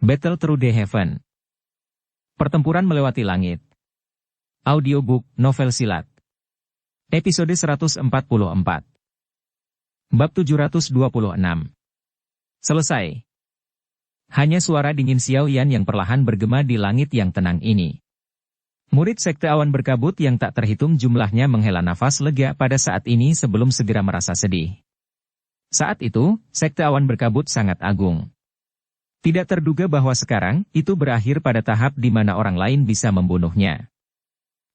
Battle Through the Heaven. Pertempuran melewati langit. Audiobook, novel silat. Episode 144. Bab 726. Selesai. Hanya suara dingin Xiao Yan yang perlahan bergema di langit yang tenang ini. Murid Sekte Awan Berkabut yang tak terhitung jumlahnya menghela nafas lega pada saat ini sebelum segera merasa sedih. Saat itu, Sekte Awan Berkabut sangat agung. Tidak terduga bahwa sekarang, itu berakhir pada tahap di mana orang lain bisa membunuhnya.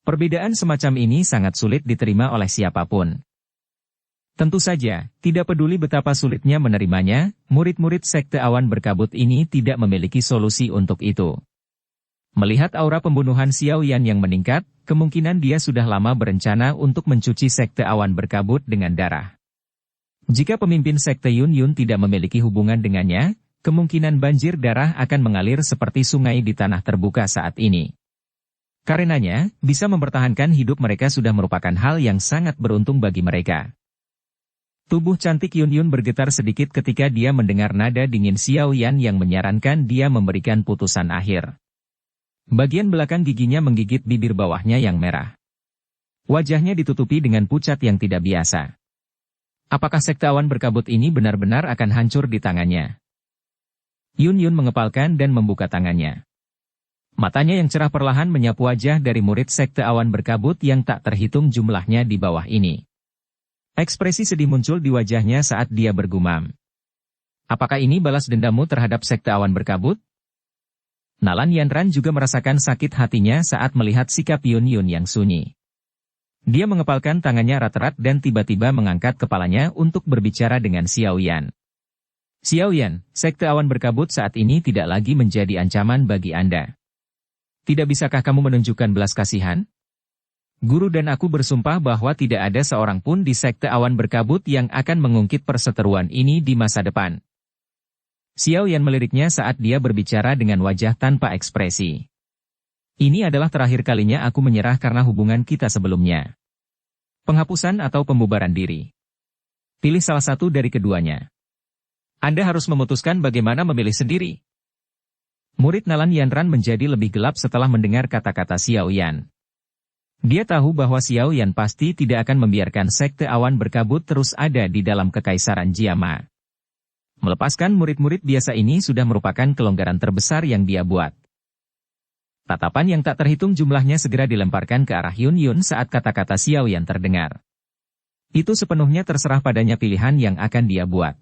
Perbedaan semacam ini sangat sulit diterima oleh siapapun. Tentu saja, tidak peduli betapa sulitnya menerimanya, murid-murid Sekte Awan Berkabut ini tidak memiliki solusi untuk itu. Melihat aura pembunuhan Xiao Yan yang meningkat, kemungkinan dia sudah lama berencana untuk mencuci Sekte Awan Berkabut dengan darah. Jika pemimpin Sekte Yun Yun tidak memiliki hubungan dengannya, kemungkinan banjir darah akan mengalir seperti sungai di tanah terbuka saat ini. Karenanya, bisa mempertahankan hidup mereka sudah merupakan hal yang sangat beruntung bagi mereka. Tubuh cantik Yun Yun bergetar sedikit ketika dia mendengar nada dingin Xiao Yan yang menyarankan dia memberikan putusan akhir. Bagian belakang giginya menggigit bibir bawahnya yang merah. Wajahnya ditutupi dengan pucat yang tidak biasa. Apakah Sekte Awan Berkabut ini benar-benar akan hancur di tangannya? Yun Yun mengepalkan dan membuka tangannya. Matanya yang cerah perlahan menyapu wajah dari murid Sekte Awan Berkabut yang tak terhitung jumlahnya di bawah ini. Ekspresi sedih muncul di wajahnya saat dia bergumam. Apakah ini balas dendammu terhadap Sekte Awan Berkabut? Nalan Yanran juga merasakan sakit hatinya saat melihat sikap Yun Yun yang sunyi. Dia mengepalkan tangannya erat-erat dan tiba-tiba mengangkat kepalanya untuk berbicara dengan Xiao Yan. Xiao Yan, Sekte Awan Berkabut saat ini tidak lagi menjadi ancaman bagi Anda. Tidak bisakah kamu menunjukkan belas kasihan? Guru dan aku bersumpah bahwa tidak ada seorang pun di Sekte Awan Berkabut yang akan mengungkit perseteruan ini di masa depan. Xiao Yan meliriknya saat dia berbicara dengan wajah tanpa ekspresi. Ini adalah terakhir kalinya aku menyerah karena hubungan kita sebelumnya. Penghapusan atau pembubaran diri. Pilih salah satu dari keduanya. Anda harus memutuskan bagaimana memilih sendiri. Murid Nalan Yanran menjadi lebih gelap setelah mendengar kata-kata Xiao Yan. Dia tahu bahwa Xiao Yan pasti tidak akan membiarkan Sekte Awan Berkabut terus ada di dalam kekaisaran Jiama. Melepaskan murid-murid biasa ini sudah merupakan kelonggaran terbesar yang dia buat. Tatapan yang tak terhitung jumlahnya segera dilemparkan ke arah Yun Yun saat kata-kata Xiao Yan terdengar. Itu sepenuhnya terserah padanya pilihan yang akan dia buat.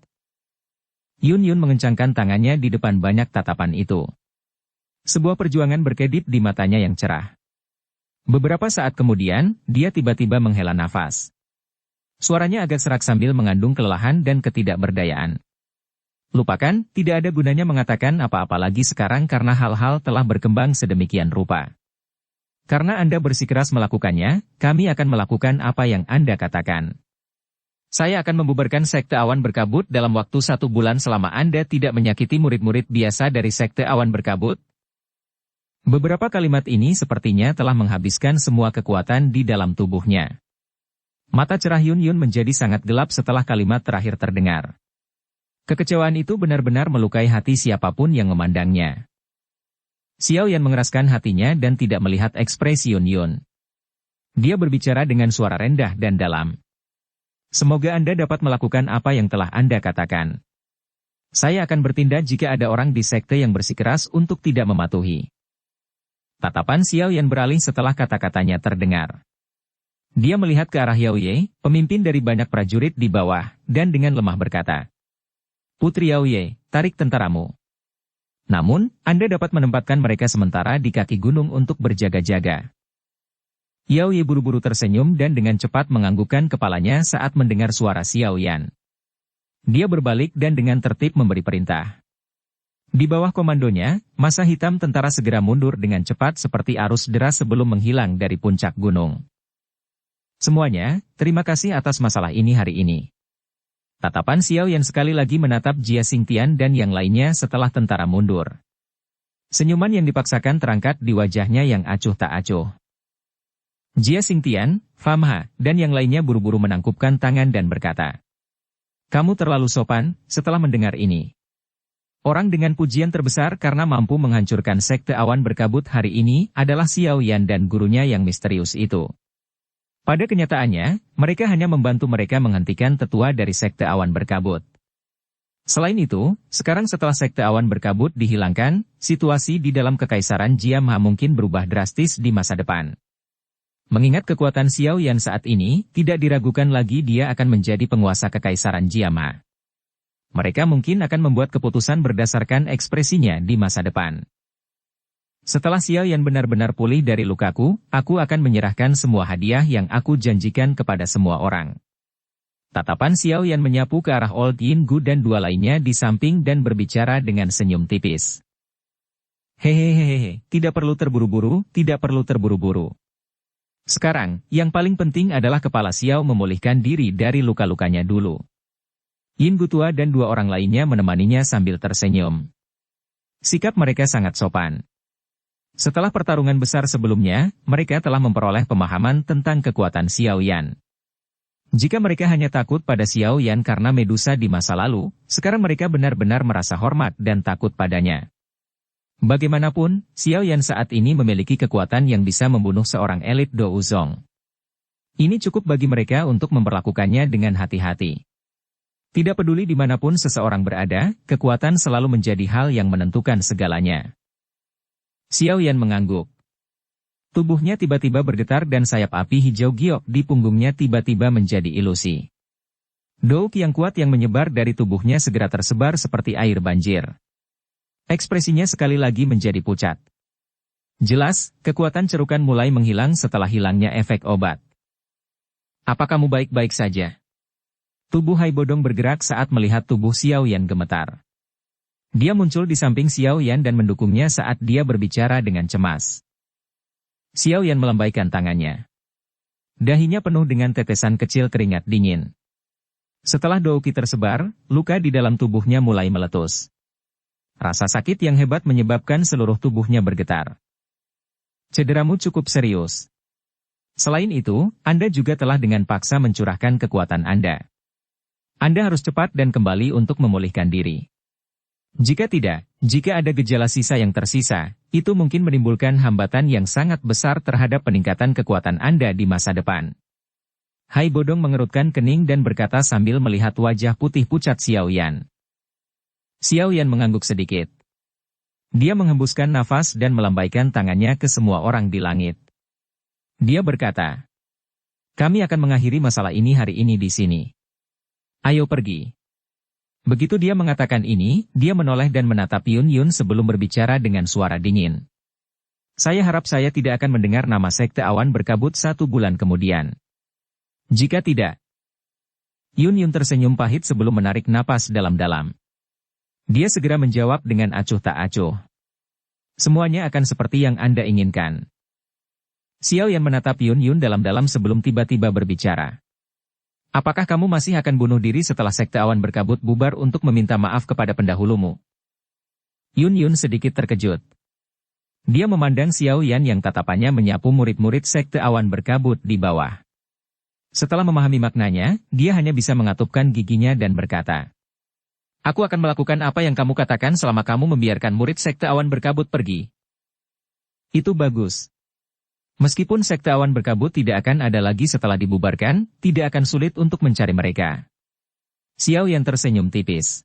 Yun Yun mengencangkan tangannya di depan banyak tatapan itu. Sebuah perjuangan berkedip di matanya yang cerah. Beberapa saat kemudian, dia tiba-tiba menghela nafas. Suaranya agak serak sambil mengandung kelelahan dan ketidakberdayaan. Lupakan, tidak ada gunanya mengatakan apa-apa lagi sekarang karena hal-hal telah berkembang sedemikian rupa. Karena Anda bersikeras melakukannya, kami akan melakukan apa yang Anda katakan. Saya akan membubarkan Sekte Awan Berkabut dalam waktu 1 bulan selama Anda tidak menyakiti murid-murid biasa dari Sekte Awan Berkabut. Beberapa kalimat ini sepertinya telah menghabiskan semua kekuatan di dalam tubuhnya. Mata cerah Yun Yun menjadi sangat gelap setelah kalimat terakhir terdengar. Kekecewaan itu benar-benar melukai hati siapapun yang memandangnya. Xiao Yan mengeraskan hatinya dan tidak melihat ekspresi Yun Yun. Dia berbicara dengan suara rendah dan dalam. Semoga Anda dapat melakukan apa yang telah Anda katakan. Saya akan bertindak jika ada orang di sekte yang bersikeras untuk tidak mematuhi. Tatapan Xiao Yan beralih setelah kata-katanya terdengar. Dia melihat ke arah Yao Ye, pemimpin dari banyak prajurit di bawah, dan dengan lemah berkata, Putri Yao Ye, tarik tentaramu. Namun, Anda dapat menempatkan mereka sementara di kaki gunung untuk berjaga-jaga. Yao Ye buru-buru tersenyum dan dengan cepat menganggukkan kepalanya saat mendengar suara Xiao Yan. Dia berbalik dan dengan tertib memberi perintah. Di bawah komandonya, masa hitam tentara segera mundur dengan cepat seperti arus deras sebelum menghilang dari puncak gunung. Semuanya, terima kasih atas masalah ini hari ini. Tatapan Xiao Yan sekali lagi menatap Jia Xingtian dan yang lainnya setelah tentara mundur. Senyuman yang dipaksakan terangkat di wajahnya yang acuh tak acuh. Jia Xingtian, Famha, dan yang lainnya buru-buru menangkupkan tangan dan berkata, Kamu terlalu sopan, setelah mendengar ini. Orang dengan pujian terbesar karena mampu menghancurkan sekte awan berkabut hari ini adalah Xiao Yan dan gurunya yang misterius itu. Pada kenyataannya, mereka hanya membantu mereka menghentikan tetua dari sekte awan berkabut. Selain itu, sekarang setelah sekte awan berkabut dihilangkan, situasi di dalam kekaisaran Jiama mungkin berubah drastis di masa depan. Mengingat kekuatan Xiao Yan saat ini, tidak diragukan lagi dia akan menjadi penguasa kekaisaran Jiama. Mereka mungkin akan membuat keputusan berdasarkan ekspresinya di masa depan. Setelah Xiao Yan benar-benar pulih dari lukaku, aku akan menyerahkan semua hadiah yang aku janjikan kepada semua orang. Tatapan Xiao Yan menyapu ke arah Old Yin Gu dan dua lainnya di samping dan berbicara dengan senyum tipis. Hehehehe, tidak perlu terburu-buru, tidak perlu terburu-buru. Sekarang, yang paling penting adalah kepala Xiao memulihkan diri dari luka-lukanya dulu. Yin Gu tua dan dua orang lainnya menemaninya sambil tersenyum. Sikap mereka sangat sopan. Setelah pertarungan besar sebelumnya, mereka telah memperoleh pemahaman tentang kekuatan Xiao Yan. Jika mereka hanya takut pada Xiao Yan karena Medusa di masa lalu, sekarang mereka benar-benar merasa hormat dan takut padanya. Bagaimanapun, Xiao Yan saat ini memiliki kekuatan yang bisa membunuh seorang elit Do Uzong. Ini cukup bagi mereka untuk memperlakukannya dengan hati-hati. Tidak peduli dimanapun seseorang berada, kekuatan selalu menjadi hal yang menentukan segalanya. Xiao Yan mengangguk. Tubuhnya tiba-tiba bergetar dan sayap api hijau giok di punggungnya tiba-tiba menjadi ilusi. Douk yang kuat yang menyebar dari tubuhnya segera tersebar seperti air banjir. Ekspresinya sekali lagi menjadi pucat. Jelas, kekuatan cerukan mulai menghilang setelah hilangnya efek obat. Apa kamu baik-baik saja? Tubuh Hai Bodong bergerak saat melihat tubuh Xiao Yan gemetar. Dia muncul di samping Xiao Yan dan mendukungnya saat dia berbicara dengan cemas. Xiao Yan melambaikan tangannya. Dahinya penuh dengan tetesan kecil keringat dingin. Setelah douki tersebar, luka di dalam tubuhnya mulai meletus. Rasa sakit yang hebat menyebabkan seluruh tubuhnya bergetar. Cederamu cukup serius. Selain itu, Anda juga telah dengan paksa mencurahkan kekuatan Anda. Anda harus cepat dan kembali untuk memulihkan diri. Jika tidak, jika ada gejala sisa yang tersisa, itu mungkin menimbulkan hambatan yang sangat besar terhadap peningkatan kekuatan Anda di masa depan. Hai Bodong mengerutkan kening dan berkata sambil melihat wajah putih pucat Xiao Yan. Xiao Yan mengangguk sedikit. Dia menghembuskan nafas dan melambaikan tangannya ke semua orang di langit. Dia berkata, "Kami akan mengakhiri masalah ini hari ini di sini. Ayo pergi." Begitu dia mengatakan ini, dia menoleh dan menatap Yun Yun sebelum berbicara dengan suara dingin. Saya harap saya tidak akan mendengar nama Sekte Awan Berkabut 1 bulan kemudian. Jika tidak. Yun Yun tersenyum pahit sebelum menarik napas dalam-dalam. Dia segera menjawab dengan acuh tak acuh. Semuanya akan seperti yang Anda inginkan. Xiao Yan menatap Yun Yun dalam-dalam sebelum tiba-tiba berbicara. Apakah kamu masih akan bunuh diri setelah Sekte Awan Berkabut bubar untuk meminta maaf kepada pendahulumu? Yun Yun sedikit terkejut. Dia memandang Xiao Yan yang tatapannya menyapu murid-murid Sekte Awan Berkabut di bawah. Setelah memahami maknanya, dia hanya bisa mengatupkan giginya dan berkata, "Aku akan melakukan apa yang kamu katakan selama kamu membiarkan murid Sekte Awan Berkabut pergi." Itu bagus. Meskipun Sekte Awan Berkabut tidak akan ada lagi setelah dibubarkan, tidak akan sulit untuk mencari mereka. Xiao Yan tersenyum tipis.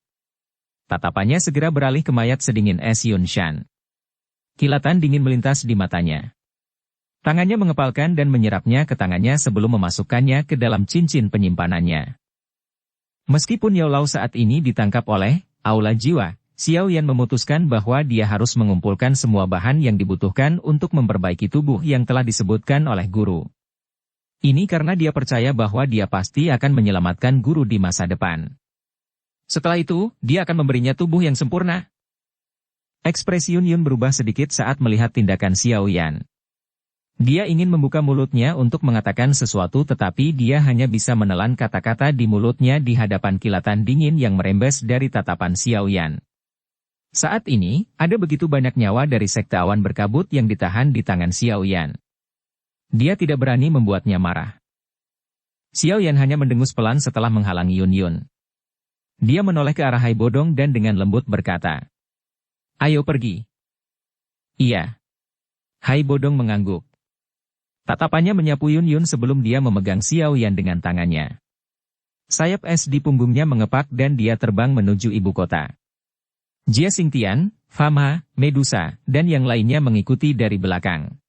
Tatapannya segera beralih ke mayat sedingin es Yun Shan. Kilatan dingin melintas di matanya. Tangannya mengepalkan dan menyerapnya ke tangannya sebelum memasukkannya ke dalam cincin penyimpanannya. Meskipun Yao Lao saat ini ditangkap oleh Aula Jiwa, Xiao Yan memutuskan bahwa dia harus mengumpulkan semua bahan yang dibutuhkan untuk memperbaiki tubuh yang telah disebutkan oleh guru. Ini karena dia percaya bahwa dia pasti akan menyelamatkan guru di masa depan. Setelah itu, dia akan memberinya tubuh yang sempurna. Ekspresi Yun Yun berubah sedikit saat melihat tindakan Xiao Yan. Dia ingin membuka mulutnya untuk mengatakan sesuatu tetapi dia hanya bisa menelan kata-kata di mulutnya di hadapan kilatan dingin yang merembes dari tatapan Xiao Yan. Saat ini, ada begitu banyak nyawa dari Sekte Awan Berkabut yang ditahan di tangan Xiao Yan. Dia tidak berani membuatnya marah. Xiao Yan hanya mendengus pelan setelah menghalangi Yun Yun. Dia menoleh ke arah Hai Bodong dan dengan lembut berkata, Ayo pergi. Iya. Hai Bodong mengangguk. Tatapannya menyapu Yun Yun sebelum dia memegang Xiao Yan dengan tangannya. Sayap es di punggungnya mengepak dan dia terbang menuju ibu kota. Jia Xingtian, Fama, Medusa, dan yang lainnya mengikuti dari belakang.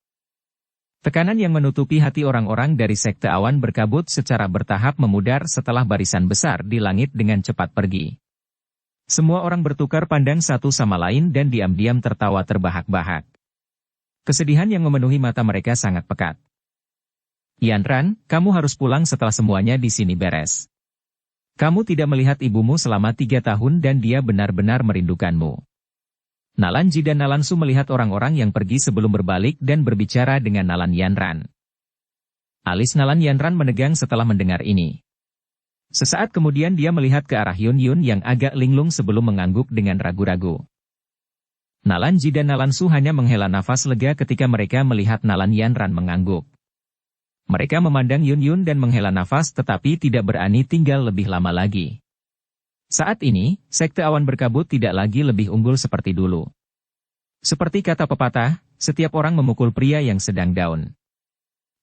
Tekanan yang menutupi hati orang-orang dari Sekte Awan Berkabut secara bertahap memudar setelah barisan besar di langit dengan cepat pergi. Semua orang bertukar pandang satu sama lain dan diam-diam tertawa terbahak-bahak. Kesedihan yang memenuhi mata mereka sangat pekat. Yanran, kamu harus pulang setelah semuanya di sini beres. Kamu tidak melihat ibumu selama 3 tahun dan dia benar-benar merindukanmu. Nalanji dan Nalansu melihat orang-orang yang pergi sebelum berbalik dan berbicara dengan Nalan Yanran. Alis Nalan Yanran menegang setelah mendengar ini. Sesaat kemudian dia melihat ke arah Yun Yun yang agak linglung sebelum mengangguk dengan ragu-ragu. Nalanji dan Nalansu hanya menghela nafas lega ketika mereka melihat Nalan Yanran mengangguk. Mereka memandang Yun Yun dan menghela nafas tetapi tidak berani tinggal lebih lama lagi. Saat ini, Sekte Awan Berkabut tidak lagi lebih unggul seperti dulu. Seperti kata pepatah, setiap orang memukul pria yang sedang down.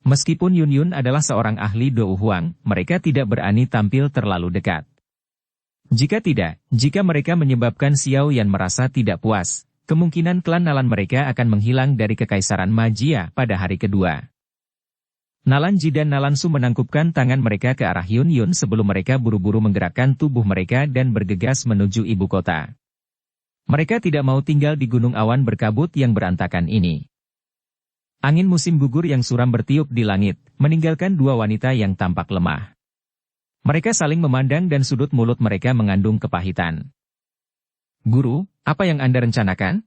Meskipun Yun Yun adalah seorang ahli Dou Huang, mereka tidak berani tampil terlalu dekat. Jika mereka menyebabkan Xiao Yan merasa tidak puas, kemungkinan klan Nalan mereka akan menghilang dari Kekaisaran Magia pada hari kedua. Nalanji dan Nalansu menangkupkan tangan mereka ke arah Yun Yun sebelum mereka buru-buru menggerakkan tubuh mereka dan bergegas menuju ibu kota. Mereka tidak mau tinggal di gunung awan berkabut yang berantakan ini. Angin musim gugur yang suram bertiup di langit, meninggalkan dua wanita yang tampak lemah. Mereka saling memandang dan sudut mulut mereka mengandung kepahitan. Guru, apa yang Anda rencanakan?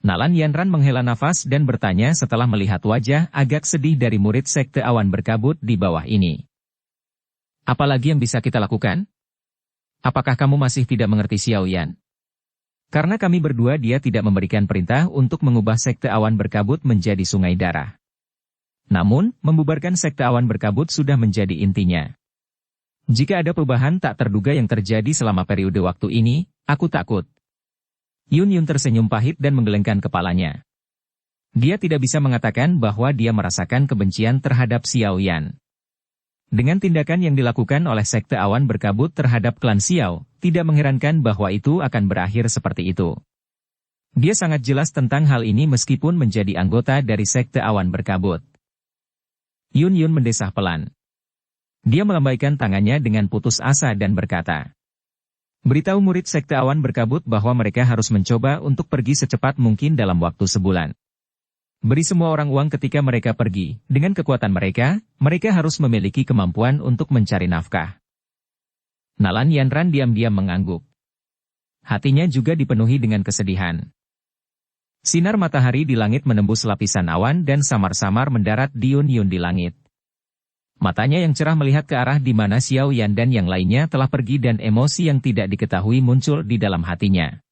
Nalan Yanran menghela nafas dan bertanya setelah melihat wajah agak sedih dari murid Sekte Awan Berkabut di bawah ini. Apalagi yang bisa kita lakukan? Apakah kamu masih tidak mengerti Xiao Yan? Karena kami berdua dia tidak memberikan perintah untuk mengubah Sekte Awan Berkabut menjadi sungai darah. Namun, membubarkan Sekte Awan Berkabut sudah menjadi intinya. Jika ada perubahan tak terduga yang terjadi selama periode waktu ini, aku takut. Yun Yun tersenyum pahit dan menggelengkan kepalanya. Dia tidak bisa mengatakan bahwa dia merasakan kebencian terhadap Xiao Yan. Dengan tindakan yang dilakukan oleh Sekte Awan Berkabut terhadap klan Xiao, tidak mengherankan bahwa itu akan berakhir seperti itu. Dia sangat jelas tentang hal ini meskipun menjadi anggota dari Sekte Awan Berkabut. Yun Yun mendesah pelan. Dia melambaikan tangannya dengan putus asa dan berkata, beritahu murid Sekte Awan Berkabut bahwa mereka harus mencoba untuk pergi secepat mungkin dalam waktu sebulan. Beri semua orang uang ketika mereka pergi. Dengan kekuatan mereka, mereka harus memiliki kemampuan untuk mencari nafkah. Nalan Yanran diam-diam mengangguk. Hatinya juga dipenuhi dengan kesedihan. Sinar matahari di langit menembus lapisan awan dan samar-samar mendarat di Yun Yun di langit. Matanya yang cerah melihat ke arah di mana Xiao Yan dan yang lainnya telah pergi dan emosi yang tidak diketahui muncul di dalam hatinya.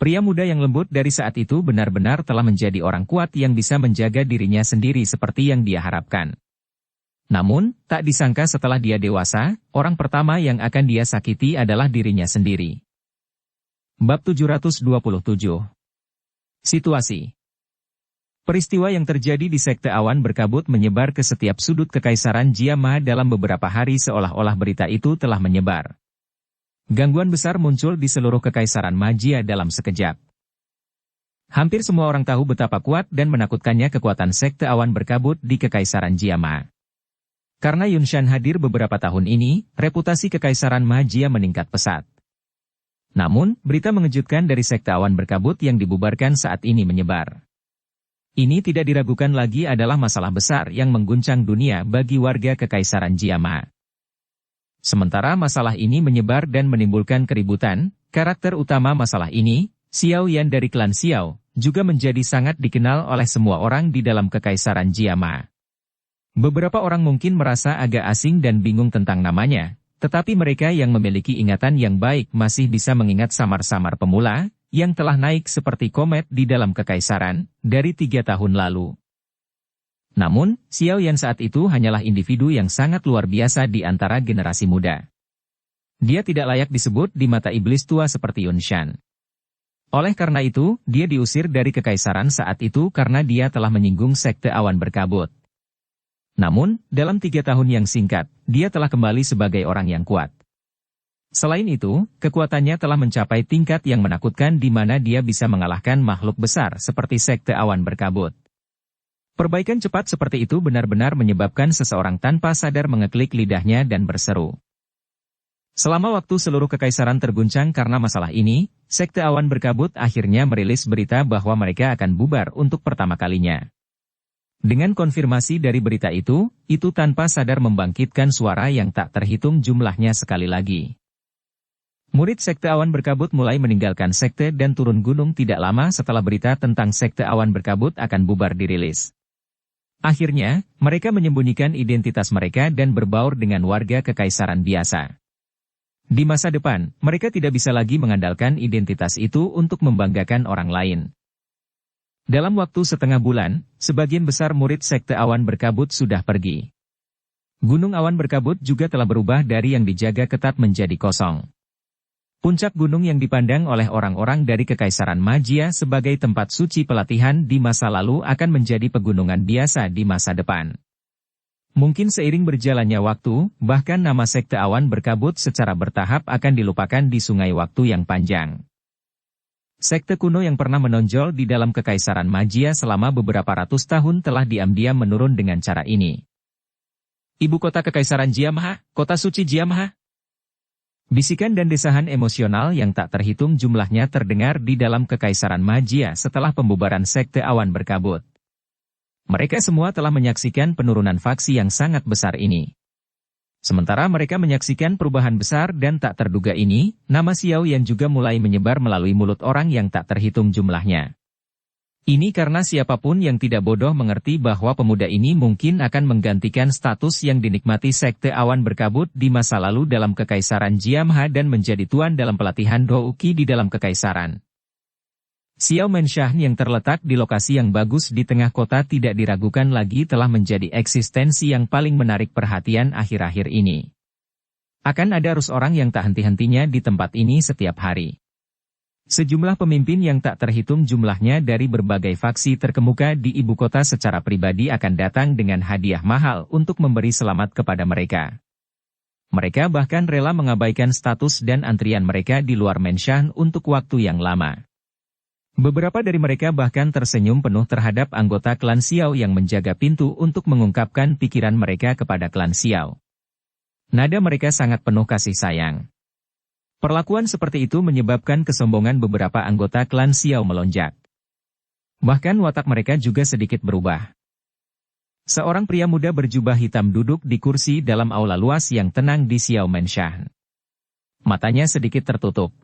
Pria muda yang lembut dari saat itu benar-benar telah menjadi orang kuat yang bisa menjaga dirinya sendiri seperti yang dia harapkan. Namun, tak disangka setelah dia dewasa, orang pertama yang akan dia sakiti adalah dirinya sendiri. Bab 727. Situasi. Peristiwa yang terjadi di Sekte Awan Berkabut menyebar ke setiap sudut Kekaisaran Jiama dalam beberapa hari seolah-olah berita itu telah menyebar. Gangguan besar muncul di seluruh Kekaisaran Magia dalam sekejap. Hampir semua orang tahu betapa kuat dan menakutkannya kekuatan Sekte Awan Berkabut di Kekaisaran Jiama. Karena Yunshan hadir beberapa tahun ini, reputasi Kekaisaran Magia meningkat pesat. Namun, berita mengejutkan dari Sekte Awan Berkabut yang dibubarkan saat ini menyebar. Ini tidak diragukan lagi adalah masalah besar yang mengguncang dunia bagi warga Kekaisaran Jiama. Sementara masalah ini menyebar dan menimbulkan keributan, karakter utama masalah ini, Xiao Yan dari klan Xiao, juga menjadi sangat dikenal oleh semua orang di dalam Kekaisaran Jiama. Beberapa orang mungkin merasa agak asing dan bingung tentang namanya, tetapi mereka yang memiliki ingatan yang baik masih bisa mengingat samar-samar pemula, yang telah naik seperti komet di dalam Kekaisaran, dari 3 tahun lalu. Namun, Xiao Yan saat itu hanyalah individu yang sangat luar biasa di antara generasi muda. Dia tidak layak disebut di mata iblis tua seperti Yunshan. Oleh karena itu, dia diusir dari kekaisaran saat itu karena dia telah menyinggung sekte awan berkabut. Namun, dalam 3 tahun yang singkat, dia telah kembali sebagai orang yang kuat. Selain itu, kekuatannya telah mencapai tingkat yang menakutkan di mana dia bisa mengalahkan makhluk besar seperti sekte awan berkabut. Perbaikan cepat seperti itu benar-benar menyebabkan seseorang tanpa sadar mengeklik lidahnya dan berseru. Selama waktu seluruh kekaisaran terguncang karena masalah ini, sekte awan berkabut akhirnya merilis berita bahwa mereka akan bubar untuk pertama kalinya. Dengan konfirmasi dari berita itu tanpa sadar membangkitkan suara yang tak terhitung jumlahnya sekali lagi. Murid sekte awan berkabut mulai meninggalkan sekte dan turun gunung tidak lama setelah berita tentang sekte awan berkabut akan bubar dirilis. Akhirnya, mereka menyembunyikan identitas mereka dan berbaur dengan warga kekaisaran biasa. Di masa depan, mereka tidak bisa lagi mengandalkan identitas itu untuk membanggakan orang lain. Dalam waktu setengah bulan, sebagian besar murid sekte awan berkabut sudah pergi. Gunung awan berkabut juga telah berubah dari yang dijaga ketat menjadi kosong. Puncak gunung yang dipandang oleh orang-orang dari Kekaisaran Magia sebagai tempat suci pelatihan di masa lalu akan menjadi pegunungan biasa di masa depan. Mungkin seiring berjalannya waktu, bahkan nama sekte awan berkabut secara bertahap akan dilupakan di sungai waktu yang panjang. Sekte kuno yang pernah menonjol di dalam Kekaisaran Magia selama beberapa ratus tahun telah diam-diam menurun dengan cara ini. Ibu kota Kekaisaran Jiamaha, kota suci Jiamaha. Bisikan dan desahan emosional yang tak terhitung jumlahnya terdengar di dalam Kekaisaran Magia setelah pembubaran sekte awan berkabut. Mereka semua telah menyaksikan penurunan faksi yang sangat besar ini. Sementara mereka menyaksikan perubahan besar dan tak terduga ini, nama Xiao Yan juga mulai menyebar melalui mulut orang yang tak terhitung jumlahnya. Ini karena siapapun yang tidak bodoh mengerti bahwa pemuda ini mungkin akan menggantikan status yang dinikmati sekte awan berkabut di masa lalu dalam Kekaisaran Jiamaha dan menjadi tuan dalam pelatihan Douki di dalam Kekaisaran. Xiao Menshan yang terletak di lokasi yang bagus di tengah kota tidak diragukan lagi telah menjadi eksistensi yang paling menarik perhatian akhir-akhir ini. Akan ada arus orang yang tak henti-hentinya di tempat ini setiap hari. Sejumlah pemimpin yang tak terhitung jumlahnya dari berbagai faksi terkemuka di ibu kota secara pribadi akan datang dengan hadiah mahal untuk memberi selamat kepada mereka. Mereka bahkan rela mengabaikan status dan antrian mereka di luar Menshan untuk waktu yang lama. Beberapa dari mereka bahkan tersenyum penuh terhadap anggota klan Xiao yang menjaga pintu untuk mengungkapkan pikiran mereka kepada klan Xiao. Nada mereka sangat penuh kasih sayang. Perlakuan seperti itu menyebabkan kesombongan beberapa anggota klan Xiao melonjak. Bahkan watak mereka juga sedikit berubah. Seorang pria muda berjubah hitam duduk di kursi dalam aula luas yang tenang di Xiao Menshan. Matanya sedikit tertutup.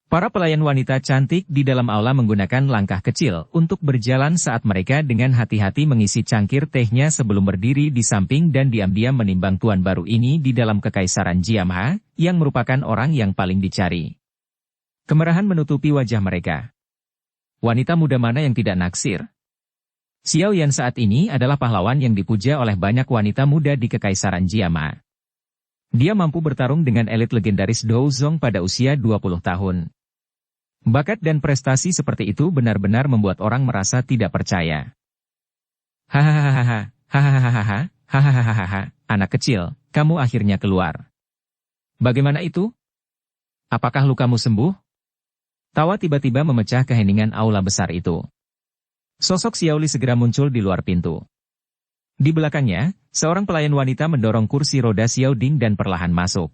Para pelayan wanita cantik di dalam aula menggunakan langkah kecil untuk berjalan saat mereka dengan hati-hati mengisi cangkir tehnya sebelum berdiri di samping dan diam-diam menimbang tuan baru ini di dalam Kekaisaran Jiamaha, yang merupakan orang yang paling dicari. Kemerahan menutupi wajah mereka. Wanita muda mana yang tidak naksir? Xiao Yan saat ini adalah pahlawan yang dipuja oleh banyak wanita muda di Kekaisaran Jiamaha. Dia mampu bertarung dengan elit legendaris Douzong pada usia 20 tahun. Bakat dan prestasi seperti itu benar-benar membuat orang merasa tidak percaya. Hahaha, hahaha, hahaha, anak kecil, kamu akhirnya keluar. Bagaimana itu? Apakah lukamu sembuh? Tawa tiba-tiba memecah keheningan aula besar itu. Sosok Xiaoli segera muncul di luar pintu. Di belakangnya, seorang pelayan wanita mendorong kursi roda Xiao Ding dan perlahan masuk.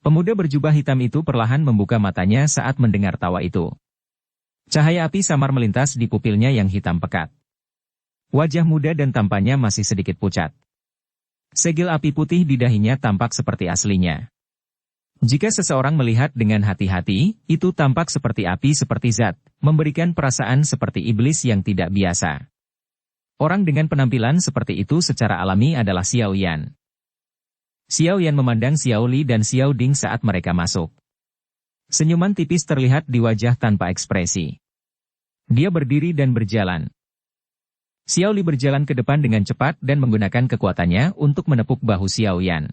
Pemuda berjubah hitam itu perlahan membuka matanya saat mendengar tawa itu. Cahaya api samar melintas di pupilnya yang hitam pekat. Wajah muda dan tampannya masih sedikit pucat. Segel api putih di dahinya tampak seperti aslinya. Jika seseorang melihat dengan hati-hati, itu tampak seperti api seperti zat, memberikan perasaan seperti iblis yang tidak biasa. Orang dengan penampilan seperti itu secara alami adalah Xiao Yan. Xiao Yan memandang Xiao Li dan Xiao Ding saat mereka masuk. Senyuman tipis terlihat di wajah tanpa ekspresi. Dia berdiri dan berjalan. Xiao Li berjalan ke depan dengan cepat dan menggunakan kekuatannya untuk menepuk bahu Xiao Yan.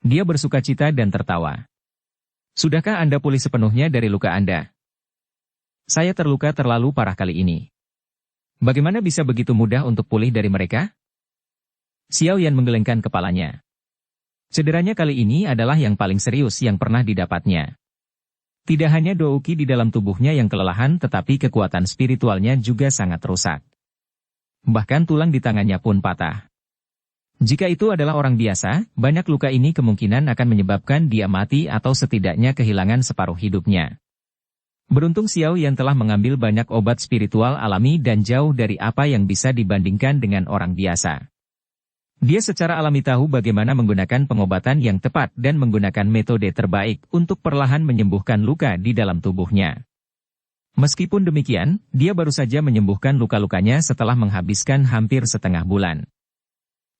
Dia bersukacita dan tertawa. Sudahkah Anda pulih sepenuhnya dari luka Anda? Saya terluka terlalu parah kali ini. Bagaimana bisa begitu mudah untuk pulih dari mereka? Xiao Yan menggelengkan kepalanya. Cederanya kali ini adalah yang paling serius yang pernah didapatnya. Tidak hanya Douqi di dalam tubuhnya yang kelelahan tetapi kekuatan spiritualnya juga sangat rusak. Bahkan tulang di tangannya pun patah. Jika itu adalah orang biasa, banyak luka ini kemungkinan akan menyebabkan dia mati atau setidaknya kehilangan separuh hidupnya. Beruntung Xiao Yan telah mengambil banyak obat spiritual alami dan jauh dari apa yang bisa dibandingkan dengan orang biasa. Dia secara alami tahu bagaimana menggunakan pengobatan yang tepat dan menggunakan metode terbaik untuk perlahan menyembuhkan luka di dalam tubuhnya. Meskipun demikian, dia baru saja menyembuhkan luka-lukanya setelah menghabiskan hampir setengah bulan.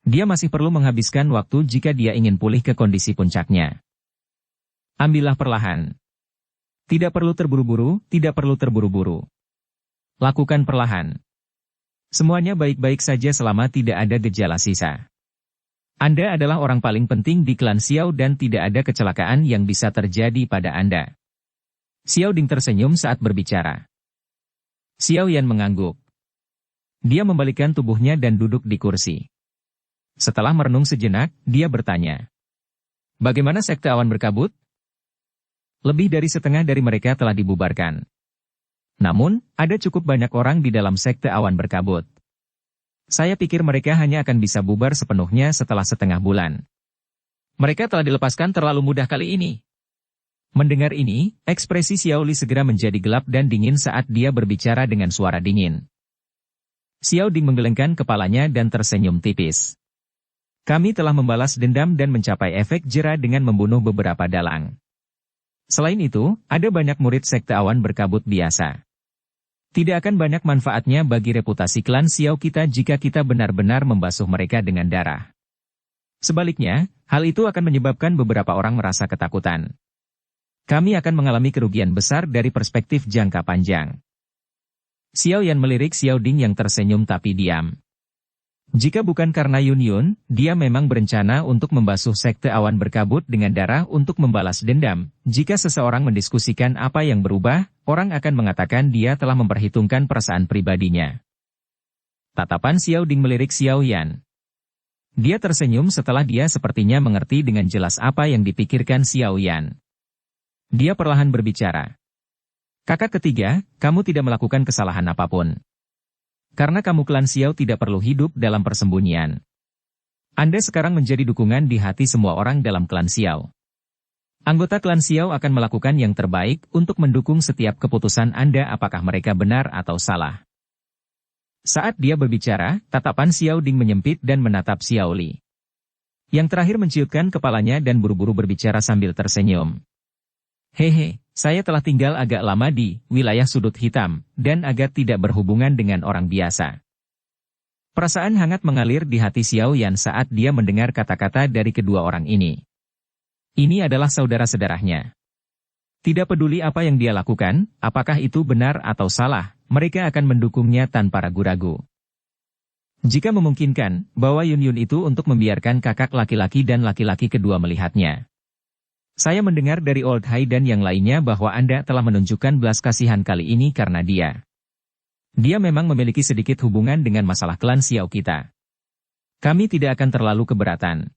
Dia masih perlu menghabiskan waktu jika dia ingin pulih ke kondisi puncaknya. Ambillah perlahan. Tidak perlu terburu-buru, tidak perlu terburu-buru. Lakukan perlahan. Semuanya baik-baik saja selama tidak ada gejala sisa. Anda adalah orang paling penting di klan Xiao dan tidak ada kecelakaan yang bisa terjadi pada Anda. Xiao Ding tersenyum saat berbicara. Xiao Yan mengangguk. Dia membalikkan tubuhnya dan duduk di kursi. Setelah merenung sejenak, dia bertanya. Bagaimana sekte awan berkabut? Lebih dari setengah dari mereka telah dibubarkan. Namun, ada cukup banyak orang di dalam sekte awan berkabut. Saya pikir mereka hanya akan bisa bubar sepenuhnya setelah setengah bulan. Mereka telah dilepaskan terlalu mudah kali ini. Mendengar ini, ekspresi Xiao Li segera menjadi gelap dan dingin saat dia berbicara dengan suara dingin. Xiao Ding menggelengkan kepalanya dan tersenyum tipis. Kami telah membalas dendam dan mencapai efek jera dengan membunuh beberapa dalang. Selain itu, ada banyak murid sekte awan berkabut biasa. Tidak akan banyak manfaatnya bagi reputasi klan Xiao kita jika kita benar-benar membasuh mereka dengan darah. Sebaliknya, hal itu akan menyebabkan beberapa orang merasa ketakutan. Kami akan mengalami kerugian besar dari perspektif jangka panjang. Xiao Yan melirik Xiao Ding yang tersenyum tapi diam. Jika bukan karena Yun Yun, dia memang berencana untuk membasuh sekte awan berkabut dengan darah untuk membalas dendam. Jika seseorang mendiskusikan apa yang berubah, orang akan mengatakan dia telah memperhitungkan perasaan pribadinya. Tatapan Xiao Ding melirik Xiao Yan. Dia tersenyum setelah dia sepertinya mengerti dengan jelas apa yang dipikirkan Xiao Yan. Dia perlahan berbicara. Kakak ketiga, kamu tidak melakukan kesalahan apapun. Karena kamu klan Xiao tidak perlu hidup dalam persembunyian. Anda sekarang menjadi dukungan di hati semua orang dalam klan Xiao. Anggota klan Xiao akan melakukan yang terbaik untuk mendukung setiap keputusan Anda apakah mereka benar atau salah. Saat dia berbicara, tatapan Xiao Ding menyempit dan menatap Xiao Li. Yang terakhir menciutkan kepalanya dan buru-buru berbicara sambil tersenyum. Hehe. Saya telah tinggal agak lama di wilayah sudut hitam, dan agak tidak berhubungan dengan orang biasa. Perasaan hangat mengalir di hati Xiao Yan saat dia mendengar kata-kata dari kedua orang ini. Ini adalah saudara-saudaranya. Tidak peduli apa yang dia lakukan, apakah itu benar atau salah, mereka akan mendukungnya tanpa ragu-ragu. Jika memungkinkan, bawa Yun Yun itu untuk membiarkan kakak laki-laki dan laki-laki kedua melihatnya. Saya mendengar dari Old Hai dan yang lainnya bahwa Anda telah menunjukkan belas kasihan kali ini karena dia. Dia memang memiliki sedikit hubungan dengan masalah klan Xiao kita. Kami tidak akan terlalu keberatan.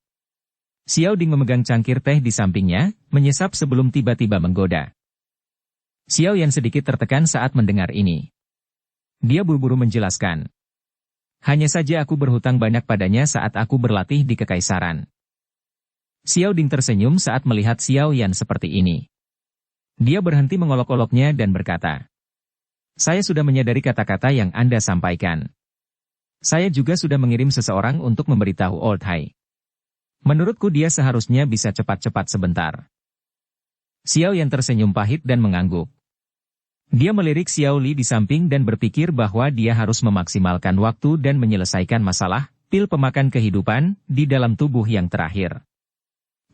Xiao Ding memegang cangkir teh di sampingnya, menyesap sebelum tiba-tiba menggoda. Xiao Yan sedikit tertekan saat mendengar ini. Dia buru-buru menjelaskan. Hanya saja aku berhutang banyak padanya saat aku berlatih di Kekaisaran. Xiao Ding tersenyum saat melihat Xiao Yan seperti ini. Dia berhenti mengolok-oloknya dan berkata, saya sudah menyadari kata-kata yang Anda sampaikan. Saya juga sudah mengirim seseorang untuk memberitahu Old Hai. Menurutku dia seharusnya bisa cepat-cepat sebentar. Xiao Yan tersenyum pahit dan mengangguk. Dia melirik Xiao Li di samping dan berpikir bahwa dia harus memaksimalkan waktu dan menyelesaikan masalah, pil pemakan kehidupan, di dalam tubuh yang terakhir.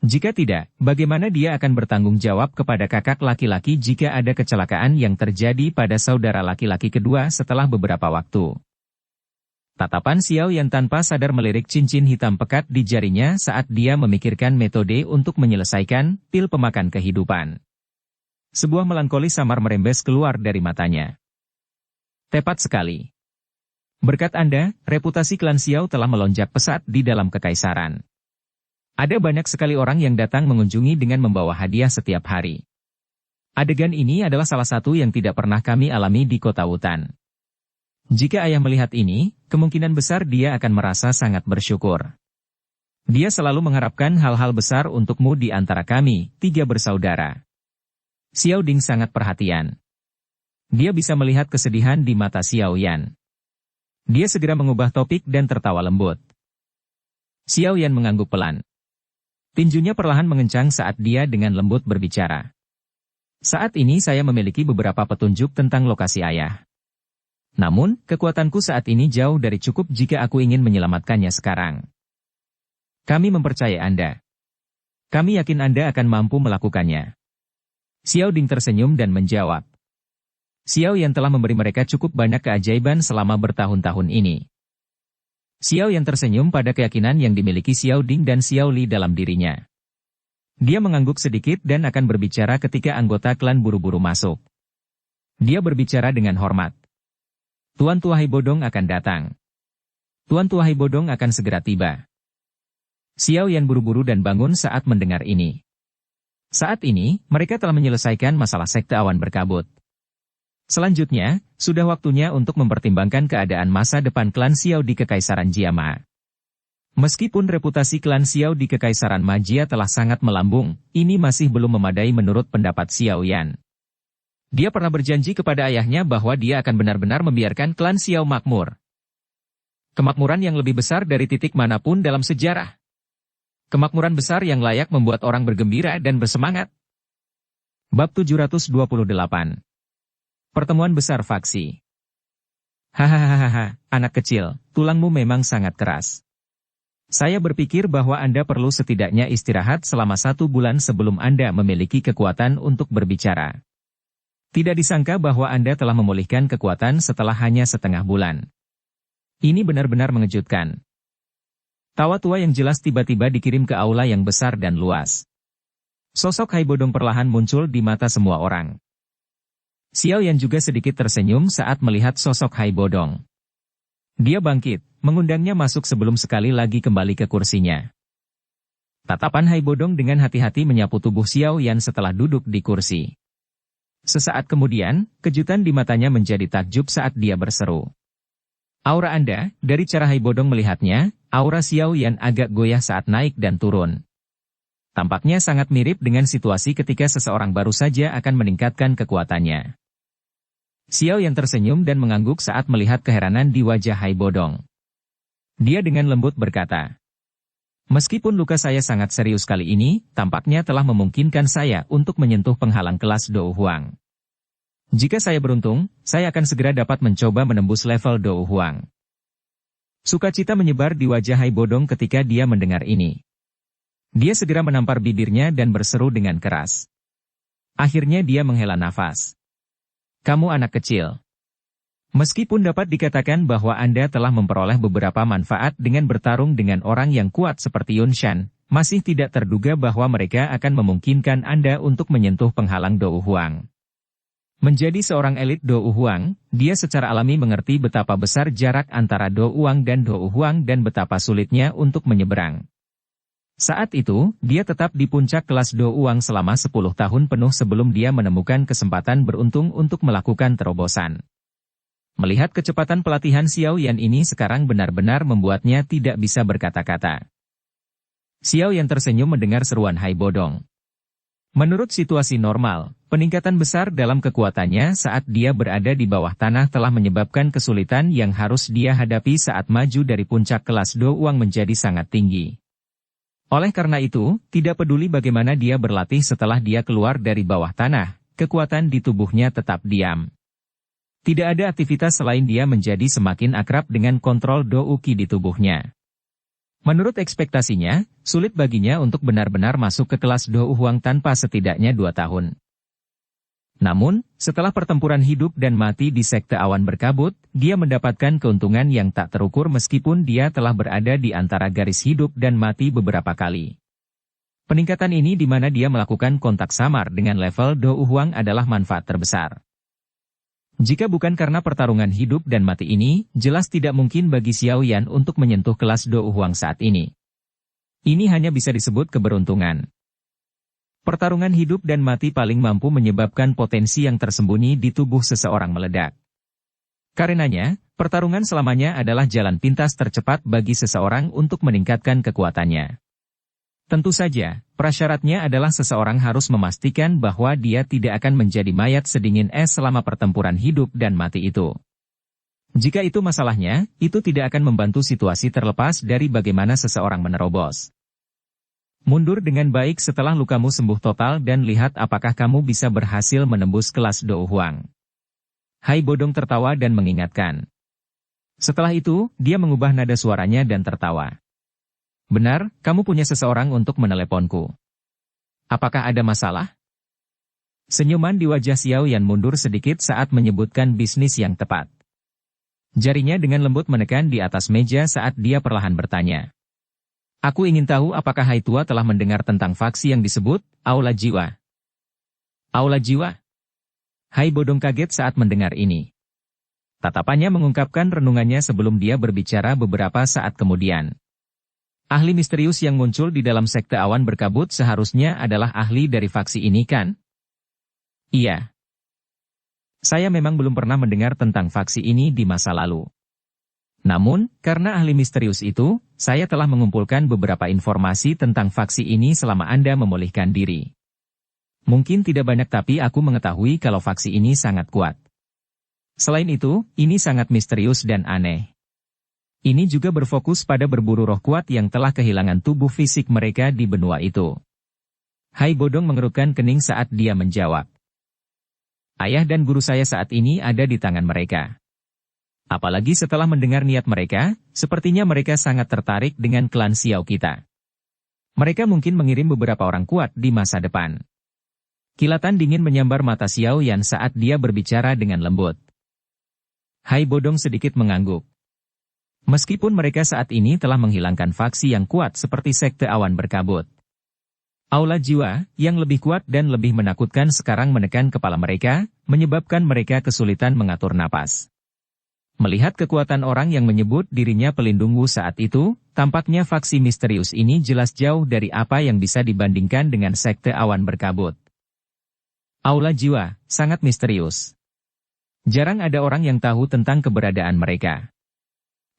Jika tidak, bagaimana dia akan bertanggung jawab kepada kakak laki-laki jika ada kecelakaan yang terjadi pada saudara laki-laki kedua setelah beberapa waktu? Tatapan Xiao Yan tanpa sadar melirik cincin hitam pekat di jarinya saat dia memikirkan metode untuk menyelesaikan pil pemakan kehidupan. Sebuah melankoli samar merembes keluar dari matanya. Tepat sekali. Berkat Anda, reputasi klan Xiao telah melonjak pesat di dalam kekaisaran. Ada banyak sekali orang yang datang mengunjungi dengan membawa hadiah setiap hari. Adegan ini adalah salah satu yang tidak pernah kami alami di kota Wutan. Jika ayah melihat ini, kemungkinan besar dia akan merasa sangat bersyukur. Dia selalu mengharapkan hal-hal besar untukmu di antara kami, 3 bersaudara. Xiao Ding sangat perhatian. Dia bisa melihat kesedihan di mata Xiao Yan. Dia segera mengubah topik dan tertawa lembut. Xiao Yan mengangguk pelan. Tinjunya perlahan mengencang saat dia dengan lembut berbicara. Saat ini saya memiliki beberapa petunjuk tentang lokasi ayah. Namun, kekuatanku saat ini jauh dari cukup jika aku ingin menyelamatkannya sekarang. Kami mempercayai Anda. Kami yakin Anda akan mampu melakukannya. Xiao Ding tersenyum dan menjawab. Xiao Yan telah memberi mereka cukup banyak keajaiban selama bertahun-tahun ini. Xiao Yan tersenyum pada keyakinan yang dimiliki Xiao Ding dan Xiao Li dalam dirinya. Dia mengangguk sedikit dan akan berbicara ketika anggota klan buru-buru masuk. Dia berbicara dengan hormat. Tuan Tuahai Bodong akan datang. Tuan Tuahai Bodong akan segera tiba. Xiao Yan buru-buru dan bangun saat mendengar ini. Saat ini, mereka telah menyelesaikan masalah sekte awan berkabut. Selanjutnya, sudah waktunya untuk mempertimbangkan keadaan masa depan klan Xiao di Kekaisaran Jiama. Meskipun reputasi klan Xiao di Kekaisaran Majia telah sangat melambung, ini masih belum memadai menurut pendapat Xiao Yan. Dia pernah berjanji kepada ayahnya bahwa dia akan benar-benar membiarkan klan Xiao makmur. Kemakmuran yang lebih besar dari titik manapun dalam sejarah. Kemakmuran besar yang layak membuat orang bergembira dan bersemangat. Bab 728. Pertemuan besar faksi. Hahaha, anak kecil, tulangmu memang sangat keras. Saya berpikir bahwa Anda perlu setidaknya istirahat selama 1 bulan sebelum Anda memiliki kekuatan untuk berbicara. Tidak disangka bahwa Anda telah memulihkan kekuatan setelah hanya setengah bulan. Ini benar-benar mengejutkan. Tawa tua yang jelas tiba-tiba dikirim ke aula yang besar dan luas. Sosok Hai Bodong perlahan muncul di mata semua orang. Xiao Yan juga sedikit tersenyum saat melihat sosok Hai Bodong. Dia bangkit, mengundangnya masuk sebelum sekali lagi kembali ke kursinya. Tatapan Hai Bodong dengan hati-hati menyapu tubuh Xiao Yan setelah duduk di kursi. Sesaat kemudian, kejutan di matanya menjadi takjub saat dia berseru. Aura Anda, dari cara Hai Bodong melihatnya, aura Xiao Yan agak goyah saat naik dan turun. Tampaknya sangat mirip dengan situasi ketika seseorang baru saja akan meningkatkan kekuatannya. Xiao Yan tersenyum dan mengangguk saat melihat keheranan di wajah Hai Bodong. Dia dengan lembut berkata, meskipun luka saya sangat serius kali ini, tampaknya telah memungkinkan saya untuk menyentuh penghalang kelas Dou Huang. Jika saya beruntung, saya akan segera dapat mencoba menembus level Dou Huang. Sukacita menyebar di wajah Hai Bodong ketika dia mendengar ini. Dia segera menampar bibirnya dan berseru dengan keras. Akhirnya dia menghela nafas. Kamu anak kecil. Meskipun dapat dikatakan bahwa Anda telah memperoleh beberapa manfaat dengan bertarung dengan orang yang kuat seperti Yun Shan, masih tidak terduga bahwa mereka akan memungkinkan Anda untuk menyentuh penghalang Dou Huang. Menjadi seorang elit Dou Huang, dia secara alami mengerti betapa besar jarak antara Dou Huang dan Dou Huang dan betapa sulitnya untuk menyeberang. Saat itu, dia tetap di puncak kelas Dou Huang selama 10 tahun penuh sebelum dia menemukan kesempatan beruntung untuk melakukan terobosan. Melihat kecepatan pelatihan Xiao Yan ini sekarang benar-benar membuatnya tidak bisa berkata-kata. Xiao Yan tersenyum mendengar seruan Hai Bodong. Menurut situasi normal, peningkatan besar dalam kekuatannya saat dia berada di bawah tanah telah menyebabkan kesulitan yang harus dia hadapi saat maju dari puncak kelas Dou Huang menjadi sangat tinggi. Oleh karena itu, tidak peduli bagaimana dia berlatih setelah dia keluar dari bawah tanah, kekuatan di tubuhnya tetap diam. Tidak ada aktivitas selain dia menjadi semakin akrab dengan kontrol Dou Qi di tubuhnya. Menurut ekspektasinya, sulit baginya untuk benar-benar masuk ke kelas Dou Huang tanpa setidaknya 2 tahun. Namun, setelah pertempuran hidup dan mati di Sekte Awan Berkabut, dia mendapatkan keuntungan yang tak terukur meskipun dia telah berada di antara garis hidup dan mati beberapa kali. Peningkatan ini di mana dia melakukan kontak samar dengan level Do Huang adalah manfaat terbesar. Jika bukan karena pertarungan hidup dan mati ini, jelas tidak mungkin bagi Xiao Yan untuk menyentuh kelas Do Huang saat ini. Ini hanya bisa disebut keberuntungan. Pertarungan hidup dan mati paling mampu menyebabkan potensi yang tersembunyi di tubuh seseorang meledak. Karenanya, pertarungan selamanya adalah jalan pintas tercepat bagi seseorang untuk meningkatkan kekuatannya. Tentu saja, prasyaratnya adalah seseorang harus memastikan bahwa dia tidak akan menjadi mayat sedingin es selama pertempuran hidup dan mati itu. Jika itu masalahnya, itu tidak akan membantu situasi terlepas dari bagaimana seseorang menerobos. Mundur dengan baik setelah lukamu sembuh total dan lihat apakah kamu bisa berhasil menembus kelas Do Huang. Hai Bodong tertawa dan mengingatkan. Setelah itu, dia mengubah nada suaranya dan tertawa. Benar, kamu punya seseorang untuk meneleponku. Apakah ada masalah? Senyuman di wajah Xiao Yan mundur sedikit saat menyebutkan bisnis yang tepat. Jarinya dengan lembut menekan di atas meja saat dia perlahan bertanya. Aku ingin tahu apakah Hai Tua telah mendengar tentang faksi yang disebut Aula Jiwa. Aula Jiwa? Hai Bodong kaget saat mendengar ini. Tatapannya mengungkapkan renungannya sebelum dia berbicara beberapa saat kemudian. Ahli misterius yang muncul di dalam sekte awan berkabut seharusnya adalah ahli dari faksi ini kan? Iya. Saya memang belum pernah mendengar tentang faksi ini di masa lalu. Namun, karena ahli misterius itu, saya telah mengumpulkan beberapa informasi tentang faksi ini selama Anda memulihkan diri. Mungkin tidak banyak tapi aku mengetahui kalau faksi ini sangat kuat. Selain itu, ini sangat misterius dan aneh. Ini juga berfokus pada berburu roh kuat yang telah kehilangan tubuh fisik mereka di benua itu. Hai Bodong mengerutkan kening saat dia menjawab. Ayah dan guru saya saat ini ada di tangan mereka. Apalagi setelah mendengar niat mereka, sepertinya mereka sangat tertarik dengan klan Xiao kita. Mereka mungkin mengirim beberapa orang kuat di masa depan. Kilatan dingin menyambar mata Xiao Yan saat dia berbicara dengan lembut. Hai Bodong sedikit mengangguk. Meskipun mereka saat ini telah menghilangkan faksi yang kuat seperti sekte awan berkabut. Aula jiwa, yang lebih kuat dan lebih menakutkan sekarang menekan kepala mereka, menyebabkan mereka kesulitan mengatur napas. Melihat kekuatan orang yang menyebut dirinya pelindung Wu saat itu, tampaknya faksi misterius ini jelas jauh dari apa yang bisa dibandingkan dengan sekte awan berkabut. Aula jiwa, sangat misterius. Jarang ada orang yang tahu tentang keberadaan mereka.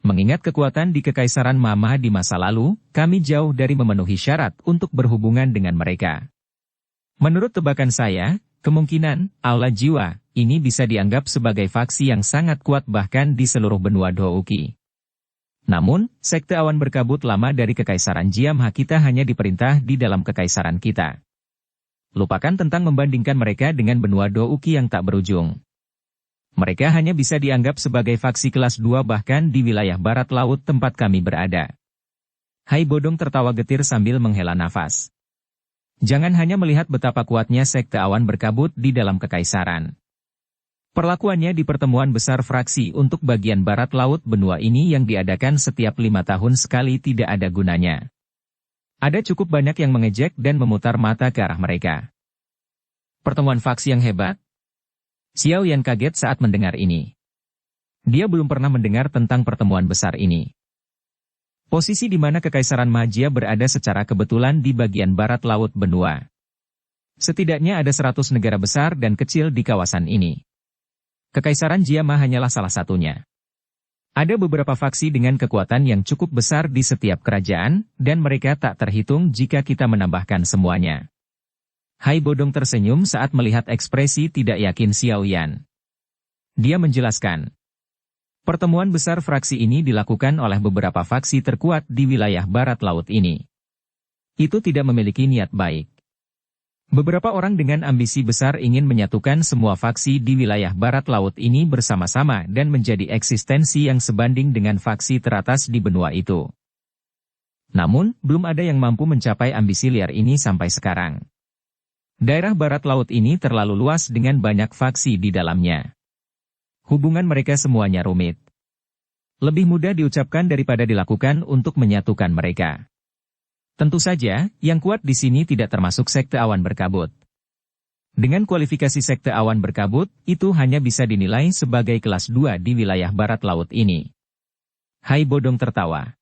Mengingat kekuatan di Kekaisaran Mama di masa lalu, kami jauh dari memenuhi syarat untuk berhubungan dengan mereka. Menurut tebakan saya, kemungkinan Aula Jiwa ini bisa dianggap sebagai faksi yang sangat kuat bahkan di seluruh benua Douki. Namun, sekte awan berkabut lama dari Kekaisaran Jiamha kita hanya diperintah di dalam kekaisaran kita. Lupakan tentang membandingkan mereka dengan benua Douki yang tak berujung. Mereka hanya bisa dianggap sebagai faksi kelas 2 bahkan di wilayah barat laut tempat kami berada. Hai Bodong tertawa getir sambil menghela nafas. Jangan hanya melihat betapa kuatnya sekte awan berkabut di dalam kekaisaran. Perlakuannya di pertemuan besar fraksi untuk bagian barat laut benua ini yang diadakan setiap 5 tahun sekali tidak ada gunanya. Ada cukup banyak yang mengejek dan memutar mata ke arah mereka. Pertemuan faksi yang hebat? Xiao Yan kaget saat mendengar ini. Dia belum pernah mendengar tentang pertemuan besar ini. Posisi di mana Kekaisaran Majia berada secara kebetulan di bagian barat laut benua. Setidaknya ada 100 negara besar dan kecil di kawasan ini. Kekaisaran Jiamha hanyalah salah satunya. Ada beberapa faksi dengan kekuatan yang cukup besar di setiap kerajaan, dan mereka tak terhitung jika kita menambahkan semuanya. Hai Bodong tersenyum saat melihat ekspresi tidak yakin Xiao Yan. Dia menjelaskan. Pertemuan besar fraksi ini dilakukan oleh beberapa faksi terkuat di wilayah barat laut ini. Itu tidak memiliki niat baik. Beberapa orang dengan ambisi besar ingin menyatukan semua faksi di wilayah barat laut ini bersama-sama dan menjadi eksistensi yang sebanding dengan faksi teratas di benua itu. Namun, belum ada yang mampu mencapai ambisi liar ini sampai sekarang. Daerah barat laut ini terlalu luas dengan banyak faksi di dalamnya. Hubungan mereka semuanya rumit. Lebih mudah diucapkan daripada dilakukan untuk menyatukan mereka. Tentu saja, yang kuat di sini tidak termasuk sekte awan berkabut. Dengan kualifikasi sekte awan berkabut, itu hanya bisa dinilai sebagai kelas 2 di wilayah barat laut ini. Hai Bodong tertawa.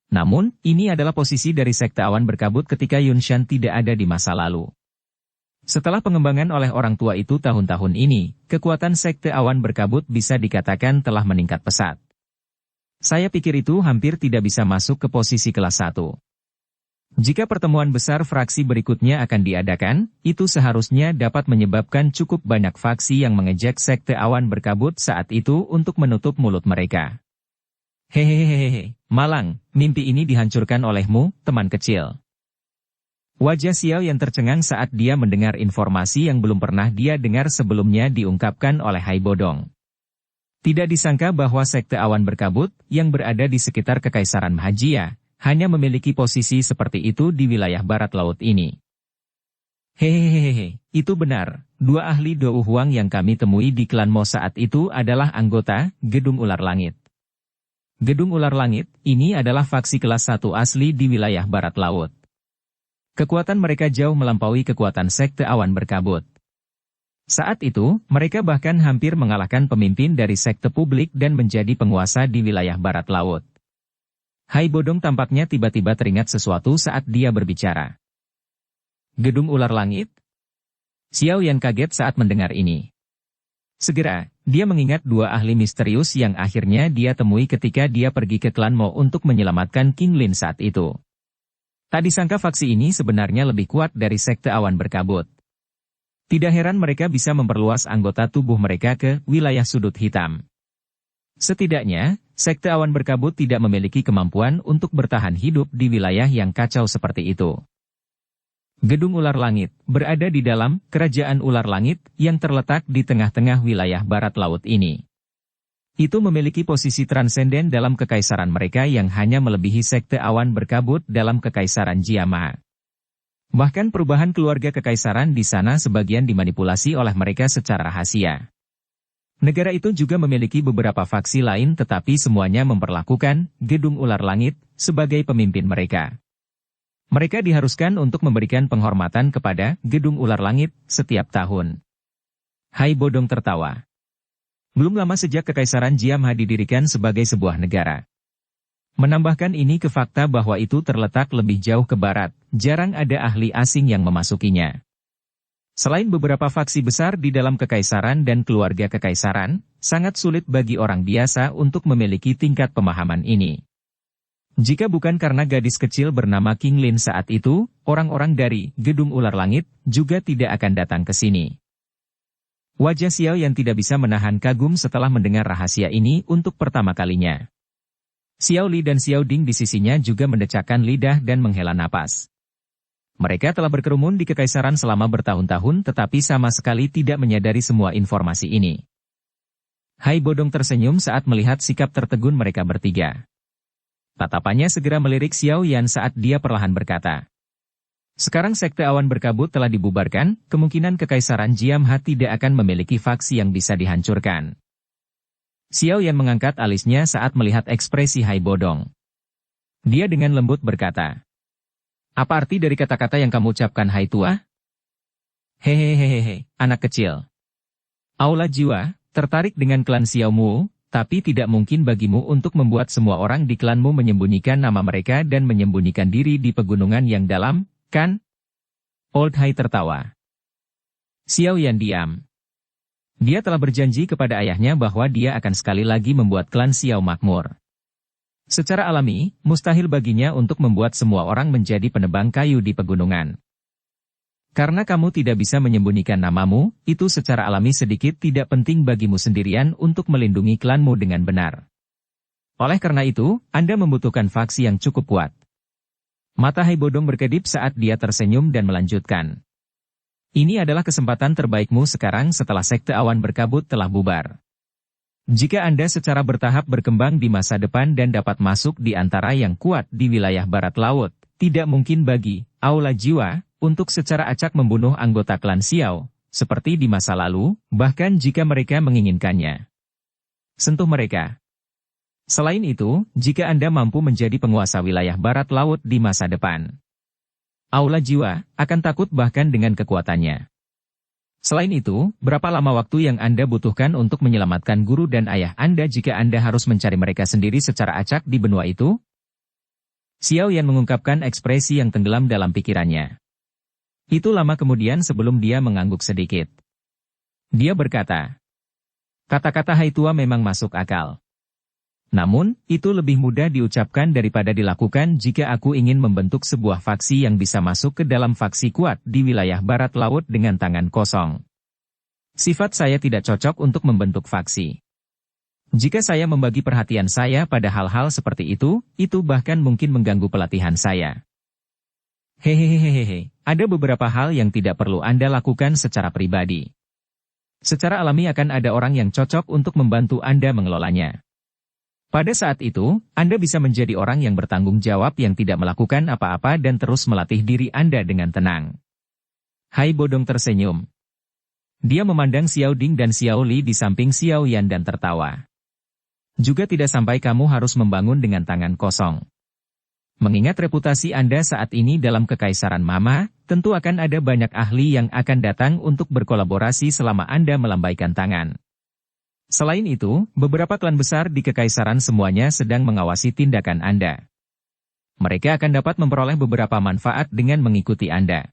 Namun, ini adalah posisi dari sekte awan berkabut ketika Yunshan tidak ada di masa lalu. Setelah pengembangan oleh orang tua itu tahun-tahun ini, kekuatan sekte awan berkabut bisa dikatakan telah meningkat pesat. Saya pikir itu hampir tidak bisa masuk ke posisi kelas 1. Jika pertemuan besar fraksi berikutnya akan diadakan, itu seharusnya dapat menyebabkan cukup banyak faksi yang mengejek sekte awan berkabut saat itu untuk menutup mulut mereka. Hehehehe, malang, mimpi ini dihancurkan olehmu, teman kecil. Wajah Xiao yang tercengang saat dia mendengar informasi yang belum pernah dia dengar sebelumnya diungkapkan oleh Hai Bodong. Tidak disangka bahwa sekte awan berkabut, yang berada di sekitar Kekaisaran Mahajia, hanya memiliki posisi seperti itu di wilayah barat laut ini. Hehehehe, itu benar. 2 ahli Dou Huang yang kami temui di klan Mo saat itu adalah anggota Gedung Ular Langit. Gedung Ular Langit, ini adalah faksi kelas 1 asli di wilayah barat laut. Kekuatan mereka jauh melampaui kekuatan sekte awan berkabut. Saat itu, mereka bahkan hampir mengalahkan pemimpin dari sekte publik dan menjadi penguasa di wilayah barat laut. Hai Bodong tampaknya tiba-tiba teringat sesuatu saat dia berbicara. Gedung Ular Langit? Xiao Yan kaget saat mendengar ini. Segera, dia mengingat 2 ahli misterius yang akhirnya dia temui ketika dia pergi ke klan Mo untuk menyelamatkan King Lin saat itu. Tak disangka faksi ini sebenarnya lebih kuat dari sekte awan berkabut. Tidak heran mereka bisa memperluas anggota tubuh mereka ke wilayah sudut hitam. Setidaknya, sekte awan berkabut tidak memiliki kemampuan untuk bertahan hidup di wilayah yang kacau seperti itu. Gedung Ular Langit berada di dalam Kerajaan Ular Langit yang terletak di tengah-tengah wilayah barat laut ini. Itu memiliki posisi transenden dalam kekaisaran mereka yang hanya melebihi sekte awan berkabut dalam Kekaisaran Jiama. Bahkan perubahan keluarga kekaisaran di sana sebagian dimanipulasi oleh mereka secara rahasia. Negara itu juga memiliki beberapa faksi lain tetapi semuanya memperlakukan Gedung Ular Langit sebagai pemimpin mereka. Mereka diharuskan untuk memberikan penghormatan kepada Gedung Ular Langit setiap tahun. Hai Bodong tertawa. Belum lama sejak Kekaisaran Jiamha didirikan sebagai sebuah negara. Menambahkan ini ke fakta bahwa itu terletak lebih jauh ke barat, jarang ada ahli asing yang memasukinya. Selain beberapa faksi besar di dalam kekaisaran dan keluarga kekaisaran, sangat sulit bagi orang biasa untuk memiliki tingkat pemahaman ini. Jika bukan karena gadis kecil bernama King Lin saat itu, orang-orang dari Gedung Ular Langit juga tidak akan datang ke sini. Wajah Xiao yang tidak bisa menahan kagum setelah mendengar rahasia ini untuk pertama kalinya. Xiao Li dan Xiao Ding di sisinya juga mendecakkan lidah dan menghela napas. Mereka telah berkerumun di kekaisaran selama bertahun-tahun tetapi sama sekali tidak menyadari semua informasi ini. Hai Bodong tersenyum saat melihat sikap tertegun mereka bertiga. Tatapannya segera melirik Xiao Yan saat dia perlahan berkata. Sekarang sekte awan berkabut telah dibubarkan, kemungkinan kekaisaran Jiamha tidak akan memiliki faksi yang bisa dihancurkan. Xiao Yan mengangkat alisnya saat melihat ekspresi Hai Bodong. Dia dengan lembut berkata. Apa arti dari kata-kata yang kamu ucapkan Hai Tua? Hehehehe, anak kecil. Aula jiwa, tertarik dengan klan Xiao Mu, tapi tidak mungkin bagimu untuk membuat semua orang di klanmu menyembunyikan nama mereka dan menyembunyikan diri di pegunungan yang dalam, kan? Old Hai tertawa. Xiao Yan diam. Dia telah berjanji kepada ayahnya bahwa dia akan sekali lagi membuat klan Xiao makmur. Secara alami, mustahil baginya untuk membuat semua orang menjadi penebang kayu di pegunungan. Karena kamu tidak bisa menyembunyikan namamu, itu secara alami sedikit tidak penting bagimu sendirian untuk melindungi klanmu dengan benar. Oleh karena itu, Anda membutuhkan faksi yang cukup kuat. Mata Hai Bodong berkedip saat dia tersenyum dan melanjutkan. Ini adalah kesempatan terbaikmu sekarang setelah sekte awan berkabut telah bubar. Jika Anda secara bertahap berkembang di masa depan dan dapat masuk di antara yang kuat di wilayah barat laut, tidak mungkin bagi Aula Jiwa untuk secara acak membunuh anggota klan Xiao, seperti di masa lalu, bahkan jika mereka menginginkannya. Sentuh mereka. Selain itu, jika Anda mampu menjadi penguasa wilayah barat laut di masa depan, Aula Jiwa akan takut bahkan dengan kekuatannya. Selain itu, berapa lama waktu yang Anda butuhkan untuk menyelamatkan guru dan ayah Anda jika Anda harus mencari mereka sendiri secara acak di benua itu? Xiao Yan mengungkapkan ekspresi yang tenggelam dalam pikirannya. Itu lama kemudian sebelum dia mengangguk sedikit. Dia berkata, kata-kata Haitua memang masuk akal. Namun, itu lebih mudah diucapkan daripada dilakukan jika aku ingin membentuk sebuah faksi yang bisa masuk ke dalam faksi kuat di wilayah barat laut dengan tangan kosong. Sifat saya tidak cocok untuk membentuk faksi. Jika saya membagi perhatian saya pada hal-hal seperti itu bahkan mungkin mengganggu pelatihan saya. Hehehehehe, ada beberapa hal yang tidak perlu Anda lakukan secara pribadi. Secara alami akan ada orang yang cocok untuk membantu Anda mengelolanya. Pada saat itu, Anda bisa menjadi orang yang bertanggung jawab yang tidak melakukan apa-apa dan terus melatih diri Anda dengan tenang. Hai Bodong tersenyum. Dia memandang Xiao Ding dan Xiao Li di samping Xiao Yan dan tertawa. Juga tidak sampai kamu harus membangun dengan tangan kosong. Mengingat reputasi Anda saat ini dalam Kekaisaran Mama, tentu akan ada banyak ahli yang akan datang untuk berkolaborasi selama Anda melambaikan tangan. Selain itu, beberapa klan besar di Kekaisaran semuanya sedang mengawasi tindakan Anda. Mereka akan dapat memperoleh beberapa manfaat dengan mengikuti Anda.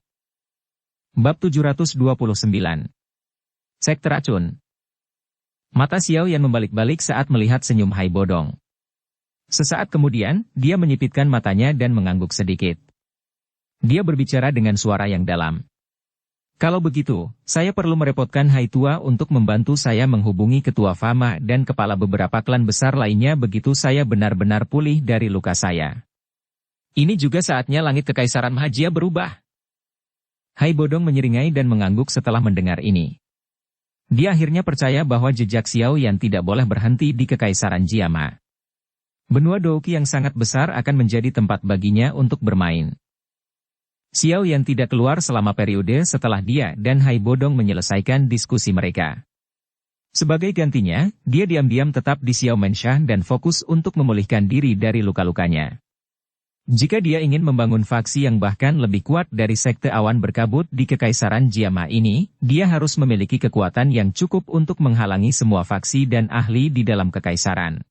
Bab 729. Sekte Racun. Mata Xiao Yan membalik-balik saat melihat senyum Hai Bodong. Sesaat kemudian, dia menyipitkan matanya dan mengangguk sedikit. Dia berbicara dengan suara yang dalam. Kalau begitu, saya perlu merepotkan Haitua untuk membantu saya menghubungi ketua Fama dan kepala beberapa klan besar lainnya begitu saya benar-benar pulih dari luka saya. Ini juga saatnya langit Kekaisaran Mahajia berubah. Hai Bodong menyeringai dan mengangguk setelah mendengar ini. Dia akhirnya percaya bahwa jejak Xiao Yan tidak boleh berhenti di Kekaisaran Jiama. Benua Douqi yang sangat besar akan menjadi tempat baginya untuk bermain. Xiao Yan tidak keluar selama periode setelah dia dan Hai Bodong menyelesaikan diskusi mereka. Sebagai gantinya, dia diam-diam tetap di Xiao Mensha dan fokus untuk memulihkan diri dari luka-lukanya. Jika dia ingin membangun faksi yang bahkan lebih kuat dari Sekte Awan Berkabut di Kekaisaran Jiama ini, dia harus memiliki kekuatan yang cukup untuk menghalangi semua faksi dan ahli di dalam Kekaisaran.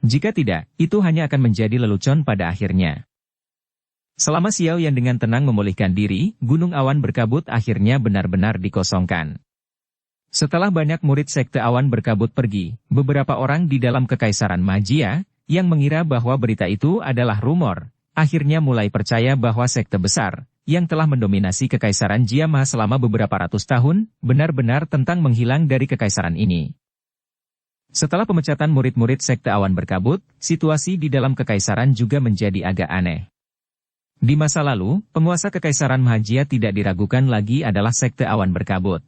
Jika tidak, itu hanya akan menjadi lelucon pada akhirnya. Selama Xiao Yan dengan tenang memulihkan diri, Gunung Awan Berkabut akhirnya benar-benar dikosongkan. Setelah banyak murid Sekte Awan Berkabut pergi, beberapa orang di dalam Kekaisaran Magia, yang mengira bahwa berita itu adalah rumor, akhirnya mulai percaya bahwa sekte besar, yang telah mendominasi Kekaisaran Jiama selama beberapa ratus tahun, benar-benar tentang menghilang dari Kekaisaran ini. Setelah pemecatan murid-murid Sekte Awan Berkabut, situasi di dalam Kekaisaran juga menjadi agak aneh. Di masa lalu, penguasa Kekaisaran Mahajia tidak diragukan lagi adalah Sekte Awan Berkabut.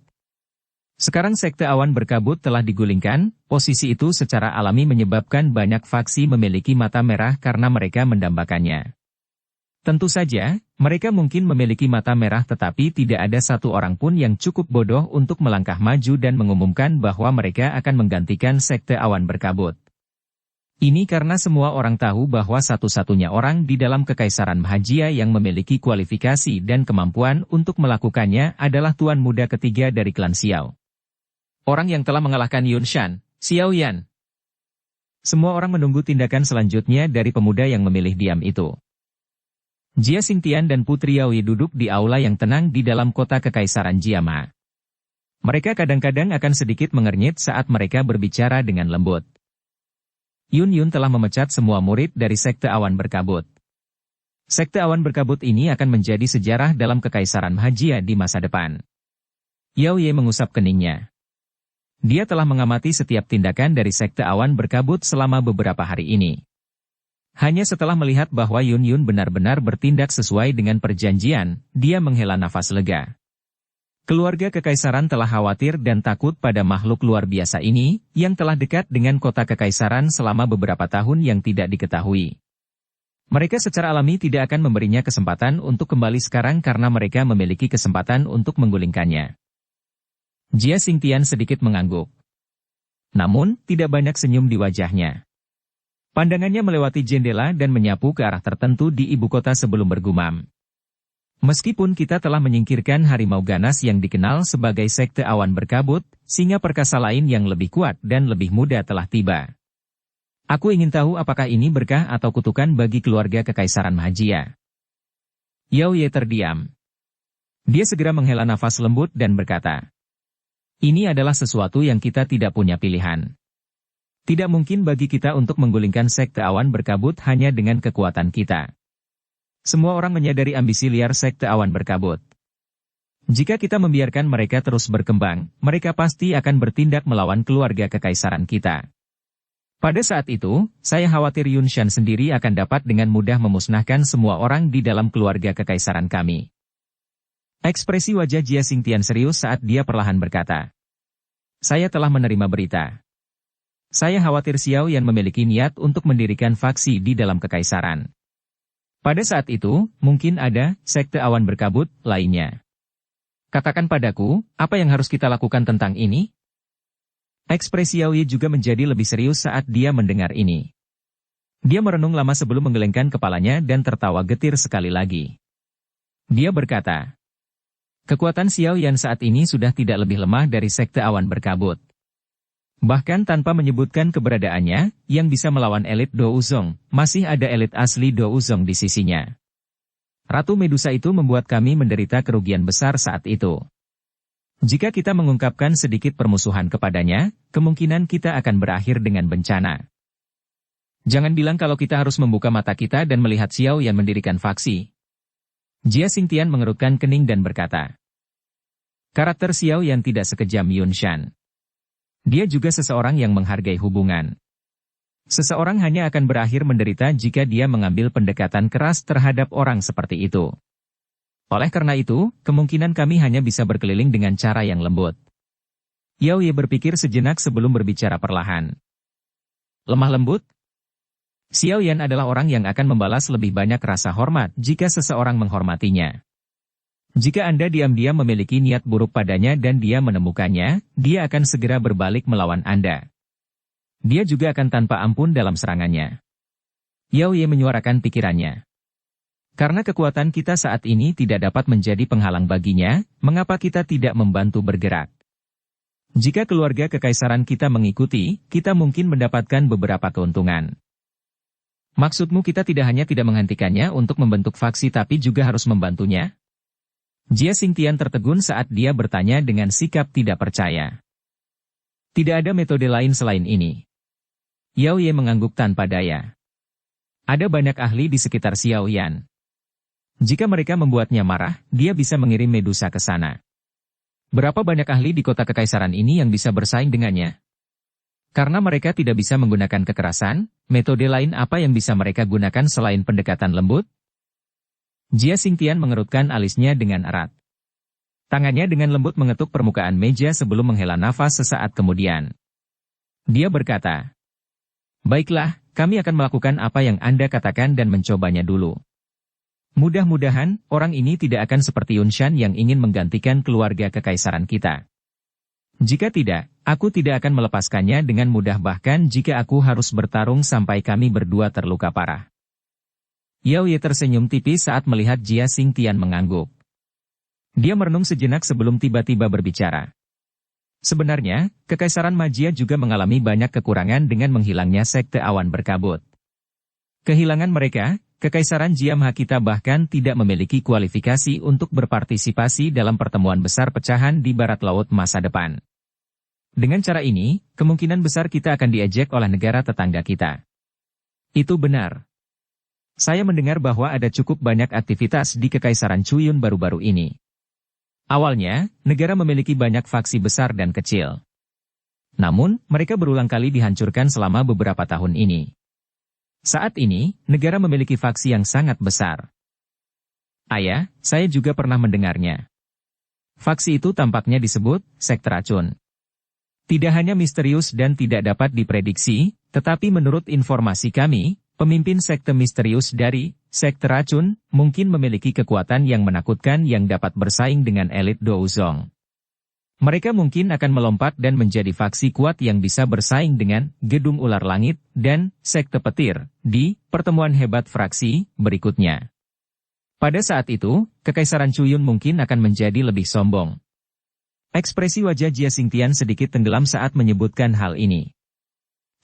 Sekarang Sekte Awan Berkabut telah digulingkan, posisi itu secara alami menyebabkan banyak faksi memiliki mata merah karena mereka mendambakannya. Tentu saja, mereka mungkin memiliki mata merah tetapi tidak ada satu orang pun yang cukup bodoh untuk melangkah maju dan mengumumkan bahwa mereka akan menggantikan Sekte Awan Berkabut. Ini karena semua orang tahu bahwa satu-satunya orang di dalam Kekaisaran Mahajia yang memiliki kualifikasi dan kemampuan untuk melakukannya adalah Tuan Muda ketiga dari klan Xiao. Orang yang telah mengalahkan Yun Shan, Xiao Yan. Semua orang menunggu tindakan selanjutnya dari pemuda yang memilih diam itu. Jia Xingtian dan Putri Yaoi duduk di aula yang tenang di dalam kota Kekaisaran Jiama. Mereka kadang-kadang akan sedikit mengernyit saat mereka berbicara dengan lembut. Yun telah memecat semua murid dari Sekte Awan Berkabut. Sekte Awan Berkabut ini akan menjadi sejarah dalam Kekaisaran Mahajia di masa depan. Yao Ye mengusap keningnya. Dia telah mengamati setiap tindakan dari Sekte Awan Berkabut selama beberapa hari ini. Hanya setelah melihat bahwa Yun benar-benar bertindak sesuai dengan perjanjian, dia menghela nafas lega. Keluarga Kekaisaran telah khawatir dan takut pada makhluk luar biasa ini, yang telah dekat dengan kota Kekaisaran selama beberapa tahun yang tidak diketahui. Mereka secara alami tidak akan memberinya kesempatan untuk kembali sekarang karena mereka memiliki kesempatan untuk menggulingkannya. Jia Xingtian sedikit mengangguk. Namun, tidak banyak senyum di wajahnya. Pandangannya melewati jendela dan menyapu ke arah tertentu di ibu kota sebelum bergumam. Meskipun kita telah menyingkirkan harimau ganas yang dikenal sebagai sekte awan berkabut, singa perkasa lain yang lebih kuat dan lebih muda telah tiba. Aku ingin tahu apakah ini berkah atau kutukan bagi keluarga Kekaisaran Mahajia. Yao Ye terdiam. Dia segera menghela nafas lembut dan berkata, "Ini adalah sesuatu yang kita tidak punya pilihan. Tidak mungkin bagi kita untuk menggulingkan sekte awan berkabut hanya dengan kekuatan kita. Semua orang menyadari ambisi liar sekte awan berkabut. Jika kita membiarkan mereka terus berkembang, mereka pasti akan bertindak melawan keluarga kekaisaran kita. Pada saat itu, saya khawatir Yunshan sendiri akan dapat dengan mudah memusnahkan semua orang di dalam keluarga kekaisaran kami." Ekspresi wajah Jia Xingtian serius saat dia perlahan berkata, "Saya telah menerima berita. Saya khawatir Xiao Yan memiliki niat untuk mendirikan faksi di dalam kekaisaran. Pada saat itu, mungkin ada sekte awan berkabut lainnya. Katakan padaku, apa yang harus kita lakukan tentang ini?" Ekspresi Yao Ye juga menjadi lebih serius saat dia mendengar ini. Dia merenung lama sebelum menggelengkan kepalanya dan tertawa getir sekali lagi. Dia berkata, "Kekuatan Xiao Yan saat ini sudah tidak lebih lemah dari sekte awan berkabut. Bahkan tanpa menyebutkan keberadaannya, yang bisa melawan elit Douzong, masih ada elit asli Douzong di sisinya. Ratu Medusa itu membuat kami menderita kerugian besar saat itu. Jika kita mengungkapkan sedikit permusuhan kepadanya, kemungkinan kita akan berakhir dengan bencana. Jangan bilang kalau kita harus membuka mata kita dan melihat Xiao Yan mendirikan faksi." Jia Xingtian mengerutkan kening dan berkata, "Karakter Xiao Yan tidak sekejam Yunshan. Dia juga seseorang yang menghargai hubungan. Seseorang hanya akan berakhir menderita jika dia mengambil pendekatan keras terhadap orang seperti itu. Oleh karena itu, kemungkinan kami hanya bisa berkeliling dengan cara yang lembut." Yao Ye berpikir sejenak sebelum berbicara perlahan. "Lemah lembut? Xiao Yan adalah orang yang akan membalas lebih banyak rasa hormat jika seseorang menghormatinya. Jika Anda diam-diam memiliki niat buruk padanya dan dia menemukannya, dia akan segera berbalik melawan Anda. Dia juga akan tanpa ampun dalam serangannya." Yao Ye menyuarakan pikirannya. "Karena kekuatan kita saat ini tidak dapat menjadi penghalang baginya, mengapa kita tidak membantu bergerak? Jika keluarga kekaisaran kita mengikuti, kita mungkin mendapatkan beberapa keuntungan." "Maksudmu kita tidak hanya tidak menghentikannya untuk membentuk faksi tapi juga harus membantunya?" Jia Xingtian tertegun saat dia bertanya dengan sikap tidak percaya. "Tidak ada metode lain selain ini." Yao Ye mengangguk tanpa daya. "Ada banyak ahli di sekitar Xiao Yan. Jika mereka membuatnya marah, dia bisa mengirim Medusa ke sana. Berapa banyak ahli di kota kekaisaran ini yang bisa bersaing dengannya? Karena mereka tidak bisa menggunakan kekerasan, metode lain apa yang bisa mereka gunakan selain pendekatan lembut?" Jia Xingtian mengerutkan alisnya dengan erat. Tangannya dengan lembut mengetuk permukaan meja sebelum menghela nafas sesaat kemudian. Dia berkata, "Baiklah, kami akan melakukan apa yang Anda katakan dan mencobanya dulu. Mudah-mudahan, orang ini tidak akan seperti Yunshan yang ingin menggantikan keluarga kekaisaran kita. Jika tidak, aku tidak akan melepaskannya dengan mudah bahkan jika aku harus bertarung sampai kami berdua terluka parah." Yao Ye tersenyum tipis saat melihat Jia Xingtian mengangguk. Dia merenung sejenak sebelum tiba-tiba berbicara. "Sebenarnya, Kekaisaran Mahajia juga mengalami banyak kekurangan dengan menghilangnya sekte awan berkabut. Kehilangan mereka, Kekaisaran Jiamha kita bahkan tidak memiliki kualifikasi untuk berpartisipasi dalam pertemuan besar pecahan di barat laut masa depan. Dengan cara ini, kemungkinan besar kita akan diejek oleh negara tetangga kita." "Itu benar. Saya mendengar bahwa ada cukup banyak aktivitas di Kekaisaran Chuyun baru-baru ini. Awalnya, negara memiliki banyak faksi besar dan kecil. Namun, mereka berulang kali dihancurkan selama beberapa tahun ini. Saat ini, negara memiliki faksi yang sangat besar. Ayah, saya juga pernah mendengarnya. Faksi itu tampaknya disebut sekte racun. Tidak hanya misterius dan tidak dapat diprediksi, tetapi menurut informasi kami, pemimpin sekte misterius dari sekte racun mungkin memiliki kekuatan yang menakutkan yang dapat bersaing dengan elit Douzong. Mereka mungkin akan melompat dan menjadi faksi kuat yang bisa bersaing dengan Gedung Ular Langit dan Sekte Petir di pertemuan hebat fraksi berikutnya. Pada saat itu, Kekaisaran Chuyun mungkin akan menjadi lebih sombong. Ekspresi wajah Jia Xingtian sedikit tenggelam saat menyebutkan hal ini.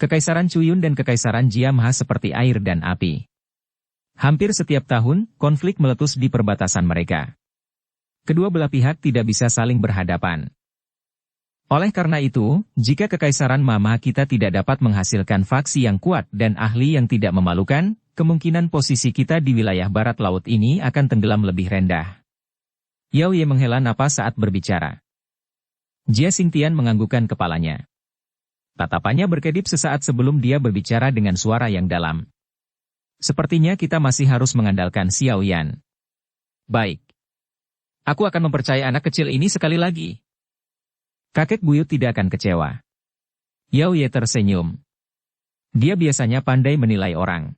Kekaisaran Chuyun dan Kekaisaran Jia Maha seperti air dan api. Hampir setiap tahun, konflik meletus di perbatasan mereka. Kedua belah pihak tidak bisa saling berhadapan. Oleh karena itu, jika Kekaisaran Mama kita tidak dapat menghasilkan faksi yang kuat dan ahli yang tidak memalukan, kemungkinan posisi kita di wilayah barat laut ini akan tenggelam lebih rendah. Yao Ye menghela napas saat berbicara. Jia Xingtian menganggukkan kepalanya. Tatapannya berkedip sesaat sebelum dia berbicara dengan suara yang dalam. Sepertinya kita masih harus mengandalkan Xiao Yan. Baik. Aku akan mempercayai anak kecil ini sekali lagi. Kakek buyut tidak akan kecewa. Yao Ye tersenyum. Dia biasanya pandai menilai orang.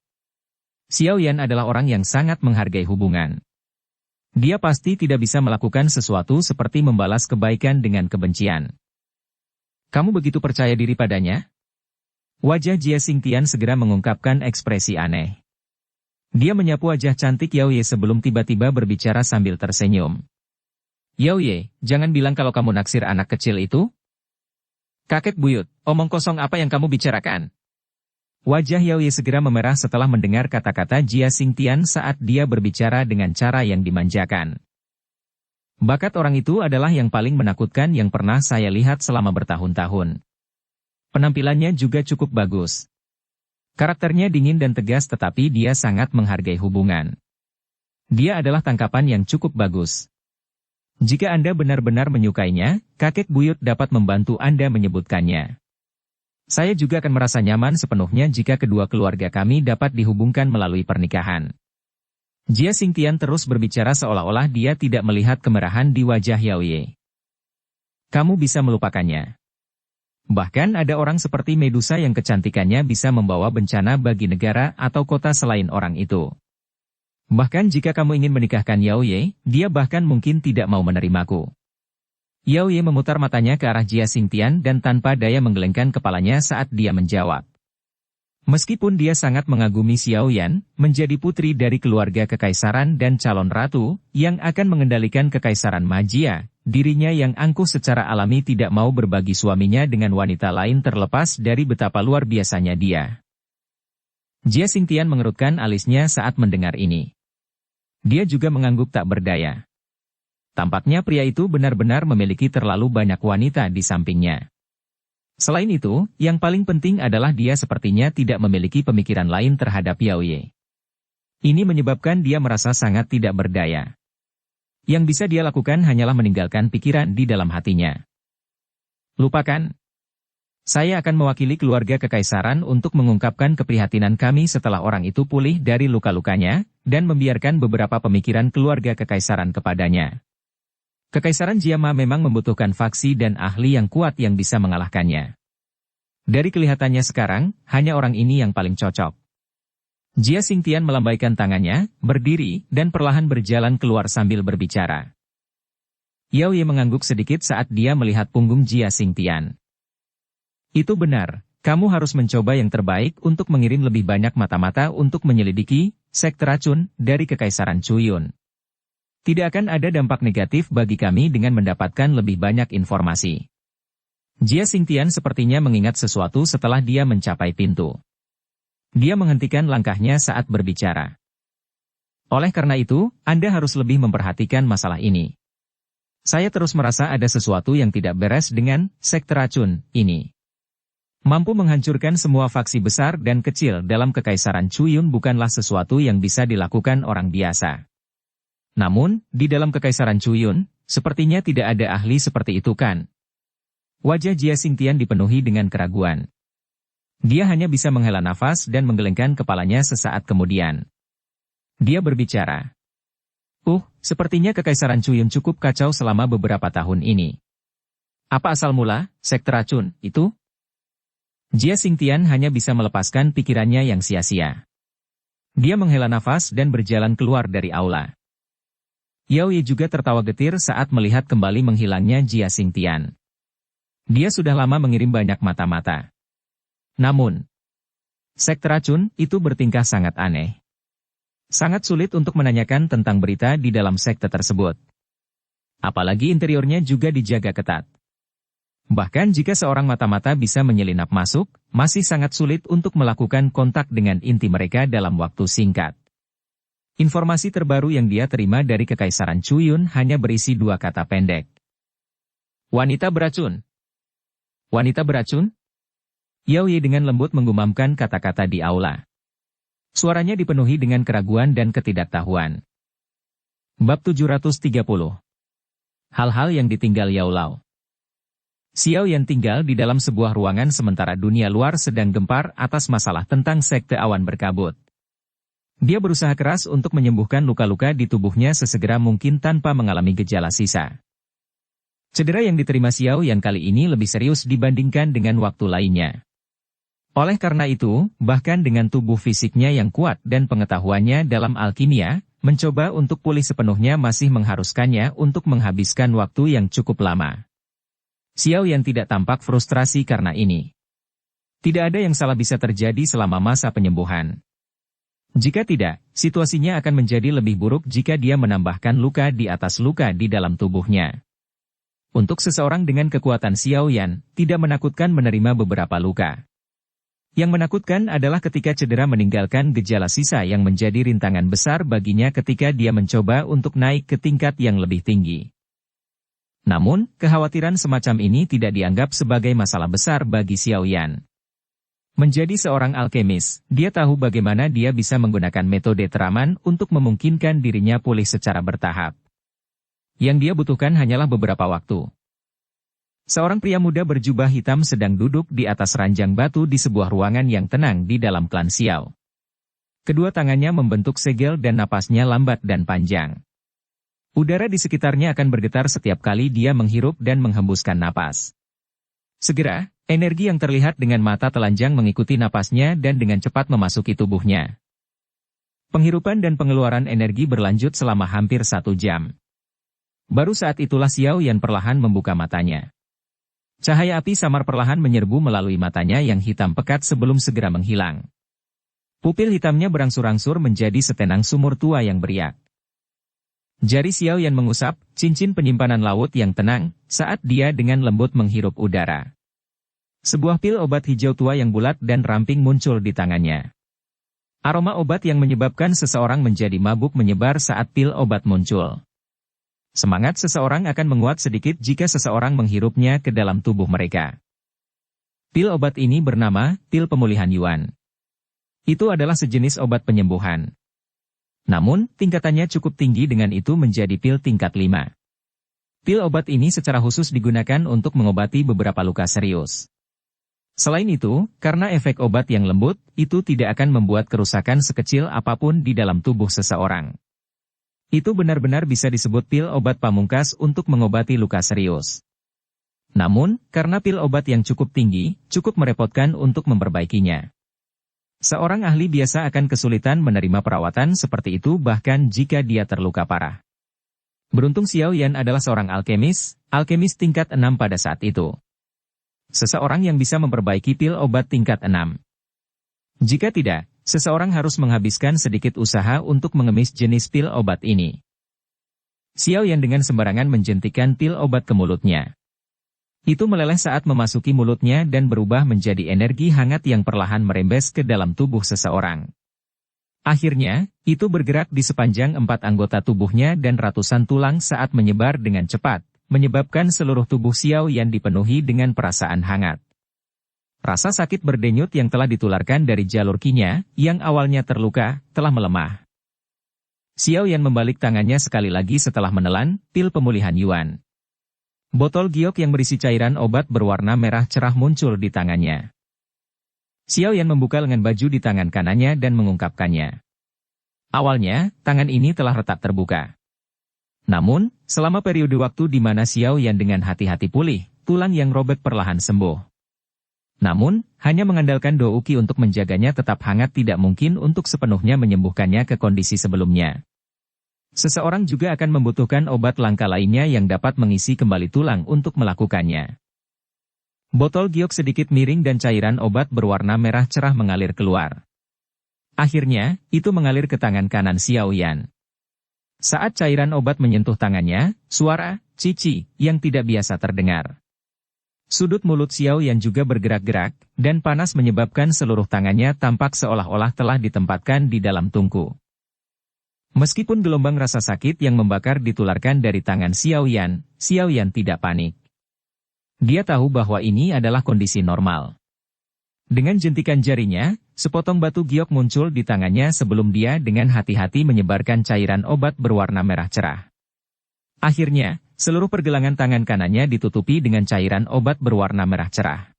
Xiao Yan adalah orang yang sangat menghargai hubungan. Dia pasti tidak bisa melakukan sesuatu seperti membalas kebaikan dengan kebencian. Kamu begitu percaya diri padanya? Wajah Jia Xingtian segera mengungkapkan ekspresi aneh. Dia menyapu wajah cantik Yao Ye sebelum tiba-tiba berbicara sambil tersenyum. Yao Ye, jangan bilang kalau kamu naksir anak kecil itu. Kakek buyut, omong kosong apa yang kamu bicarakan? Wajah Yao Ye segera memerah setelah mendengar kata-kata Jia Xingtian saat dia berbicara dengan cara yang dimanjakan. Bakat orang itu adalah yang paling menakutkan yang pernah saya lihat selama bertahun-tahun. Penampilannya juga cukup bagus. Karakternya dingin dan tegas tetapi dia sangat menghargai hubungan. Dia adalah tangkapan yang cukup bagus. Jika Anda benar-benar menyukainya, kakek buyut dapat membantu Anda menyebutkannya. Saya juga akan merasa nyaman sepenuhnya jika kedua keluarga kami dapat dihubungkan melalui pernikahan. Jia Xingtian terus berbicara seolah-olah dia tidak melihat kemerahan di wajah Yao Ye. Kamu bisa melupakannya. Bahkan ada orang seperti Medusa yang kecantikannya bisa membawa bencana bagi negara atau kota selain orang itu. Bahkan jika kamu ingin menikahkan Yao Ye, dia bahkan mungkin tidak mau menerimaku. Yao Ye memutar matanya ke arah Jia Xingtian dan tanpa daya menggelengkan kepalanya saat dia menjawab. Meskipun dia sangat mengagumi Xiao Yan, menjadi putri dari keluarga kekaisaran dan calon ratu, yang akan mengendalikan kekaisaran Majia, dirinya yang angkuh secara alami tidak mau berbagi suaminya dengan wanita lain terlepas dari betapa luar biasanya dia. Jia Xingtian mengerutkan alisnya saat mendengar ini. Dia juga mengangguk tak berdaya. Tampaknya pria itu benar-benar memiliki terlalu banyak wanita di sampingnya. Selain itu, yang paling penting adalah dia sepertinya tidak memiliki pemikiran lain terhadap Yao Ye. Ini menyebabkan dia merasa sangat tidak berdaya. Yang bisa dia lakukan hanyalah meninggalkan pikiran di dalam hatinya. Lupakan. Saya akan mewakili keluarga kekaisaran untuk mengungkapkan keprihatinan kami setelah orang itu pulih dari luka-lukanya, dan membiarkan beberapa pemikiran keluarga kekaisaran kepadanya. Kekaisaran Jiama memang membutuhkan faksi dan ahli yang kuat yang bisa mengalahkannya. Dari kelihatannya sekarang, hanya orang ini yang paling cocok. Jia Xingtian melambaikan tangannya, berdiri, dan perlahan berjalan keluar sambil berbicara. Yao Ye mengangguk sedikit saat dia melihat punggung Jia Xingtian. Itu benar, kamu harus mencoba yang terbaik untuk mengirim lebih banyak mata-mata untuk menyelidiki sekte racun dari Kekaisaran Chuyun. Tidak akan ada dampak negatif bagi kami dengan mendapatkan lebih banyak informasi. Jia Xingtian sepertinya mengingat sesuatu setelah dia mencapai pintu. Dia menghentikan langkahnya saat berbicara. Oleh karena itu, Anda harus lebih memperhatikan masalah ini. Saya terus merasa ada sesuatu yang tidak beres dengan sekte racun ini. Mampu menghancurkan semua faksi besar dan kecil dalam Kekaisaran Chuyun bukanlah sesuatu yang bisa dilakukan orang biasa. Namun, di dalam Kekaisaran Chuyun, sepertinya tidak ada ahli seperti itu kan? Wajah Jia Xingtian dipenuhi dengan keraguan. Dia hanya bisa menghela nafas dan menggelengkan kepalanya sesaat kemudian. Dia berbicara. Sepertinya Kekaisaran Chuyun cukup kacau selama beberapa tahun ini. Apa asal mula sekte racun itu? Jia Xingtian hanya bisa melepaskan pikirannya yang sia-sia. Dia menghela nafas dan berjalan keluar dari aula. Yao Ye juga tertawa getir saat melihat kembali menghilangnya Jia Xingtian. Dia sudah lama mengirim banyak mata-mata. Namun, sekte racun itu bertingkah sangat aneh. Sangat sulit untuk menanyakan tentang berita di dalam sekte tersebut. Apalagi interiornya juga dijaga ketat. Bahkan jika seorang mata-mata bisa menyelinap masuk, masih sangat sulit untuk melakukan kontak dengan inti mereka dalam waktu singkat. Informasi terbaru yang dia terima dari Kekaisaran Chuyun hanya berisi 2 kata pendek. Wanita beracun. Wanita beracun? Yao Ye dengan lembut menggumamkan kata-kata di aula. Suaranya dipenuhi dengan keraguan dan ketidaktahuan. Bab 730. Hal-hal yang ditinggal Yao Lao. Xiao Yan tinggal di dalam sebuah ruangan sementara dunia luar sedang gempar atas masalah tentang sekte awan berkabut. Dia berusaha keras untuk menyembuhkan luka-luka di tubuhnya sesegera mungkin tanpa mengalami gejala sisa. Cedera yang diterima Xiao Yan kali ini lebih serius dibandingkan dengan waktu lainnya. Oleh karena itu, bahkan dengan tubuh fisiknya yang kuat dan pengetahuannya dalam alkimia, mencoba untuk pulih sepenuhnya masih mengharuskannya untuk menghabiskan waktu yang cukup lama. Xiao Yan tidak tampak frustrasi karena ini. Tidak ada yang salah bisa terjadi selama masa penyembuhan. Jika tidak, situasinya akan menjadi lebih buruk jika dia menambahkan luka di atas luka di dalam tubuhnya. Untuk seseorang dengan kekuatan Xiao Yan, tidak menakutkan menerima beberapa luka. Yang menakutkan adalah ketika cedera meninggalkan gejala sisa yang menjadi rintangan besar baginya ketika dia mencoba untuk naik ke tingkat yang lebih tinggi. Namun, kekhawatiran semacam ini tidak dianggap sebagai masalah besar bagi Xiao Yan. Menjadi seorang alkemis, dia tahu bagaimana dia bisa menggunakan metode teraman untuk memungkinkan dirinya pulih secara bertahap. Yang dia butuhkan hanyalah beberapa waktu. Seorang pria muda berjubah hitam sedang duduk di atas ranjang batu di sebuah ruangan yang tenang di dalam klan Xiao. Kedua tangannya membentuk segel dan napasnya lambat dan panjang. Udara di sekitarnya akan bergetar setiap kali dia menghirup dan menghembuskan napas. Segera, energi yang terlihat dengan mata telanjang mengikuti napasnya dan dengan cepat memasuki tubuhnya. Penghirupan dan pengeluaran energi berlanjut selama hampir 1 jam. Baru saat itulah Xiao Yan perlahan membuka matanya. Cahaya api samar perlahan menyerbu melalui matanya yang hitam pekat sebelum segera menghilang. Pupil hitamnya berangsur-angsur menjadi setenang sumur tua yang beriak. Jari Xiao Yan mengusap cincin penyimpanan laut yang tenang saat dia dengan lembut menghirup udara. Sebuah pil obat hijau tua yang bulat dan ramping muncul di tangannya. Aroma obat yang menyebabkan seseorang menjadi mabuk menyebar saat pil obat muncul. Semangat seseorang akan menguat sedikit jika seseorang menghirupnya ke dalam tubuh mereka. Pil obat ini bernama pil pemulihan Yuan. Itu adalah sejenis obat penyembuhan. Namun, tingkatannya cukup tinggi dengan itu menjadi pil tingkat 5. Pil obat ini secara khusus digunakan untuk mengobati beberapa luka serius. Selain itu, karena efek obat yang lembut, itu tidak akan membuat kerusakan sekecil apapun di dalam tubuh seseorang. Itu benar-benar bisa disebut pil obat pamungkas untuk mengobati luka serius. Namun, karena pil obat yang cukup tinggi, cukup merepotkan untuk memperbaikinya. Seorang ahli biasa akan kesulitan menerima perawatan seperti itu bahkan jika dia terluka parah. Beruntung Xiao Yan adalah seorang alkemis tingkat 6 pada saat itu. Seseorang yang bisa memperbaiki pil obat tingkat 6. Jika tidak, seseorang harus menghabiskan sedikit usaha untuk mengemis jenis pil obat ini. Xiao Yan dengan sembarangan menjentikan pil obat ke mulutnya. Itu meleleh saat memasuki mulutnya dan berubah menjadi energi hangat yang perlahan merembes ke dalam tubuh seseorang. Akhirnya, itu bergerak di sepanjang 4 anggota tubuhnya dan ratusan tulang saat menyebar dengan cepat, menyebabkan seluruh tubuh Xiao Yan dipenuhi dengan perasaan hangat. Rasa sakit berdenyut yang telah ditularkan dari jalur qi-nya, yang awalnya terluka, telah melemah. Xiao Yan membalik tangannya sekali lagi setelah menelan pil pemulihan Yuan. Botol giok yang berisi cairan obat berwarna merah cerah muncul di tangannya. Xiao Yan membuka lengan baju di tangan kanannya dan mengungkapkannya. Awalnya, tangan ini telah retak terbuka. Namun, selama periode waktu di mana Xiao Yan dengan hati-hati pulih, tulang yang robek perlahan sembuh. Namun, hanya mengandalkan Douqi untuk menjaganya tetap hangat tidak mungkin untuk sepenuhnya menyembuhkannya ke kondisi sebelumnya. Seseorang juga akan membutuhkan obat langka lainnya yang dapat mengisi kembali tulang untuk melakukannya. Botol giok sedikit miring dan cairan obat berwarna merah cerah mengalir keluar. Akhirnya, itu mengalir ke tangan kanan Xiao Yan. Saat cairan obat menyentuh tangannya, suara "cici" yang tidak biasa terdengar. Sudut mulut Xiao Yan juga bergerak-gerak, dan panas menyebabkan seluruh tangannya tampak seolah-olah telah ditempatkan di dalam tungku. Meskipun gelombang rasa sakit yang membakar ditularkan dari tangan Xiao Yan tidak panik. Dia tahu bahwa ini adalah kondisi normal. Dengan jentikan jarinya, sepotong batu giok muncul di tangannya sebelum dia dengan hati-hati menyebarkan cairan obat berwarna merah cerah. Akhirnya, seluruh pergelangan tangan kanannya ditutupi dengan cairan obat berwarna merah cerah.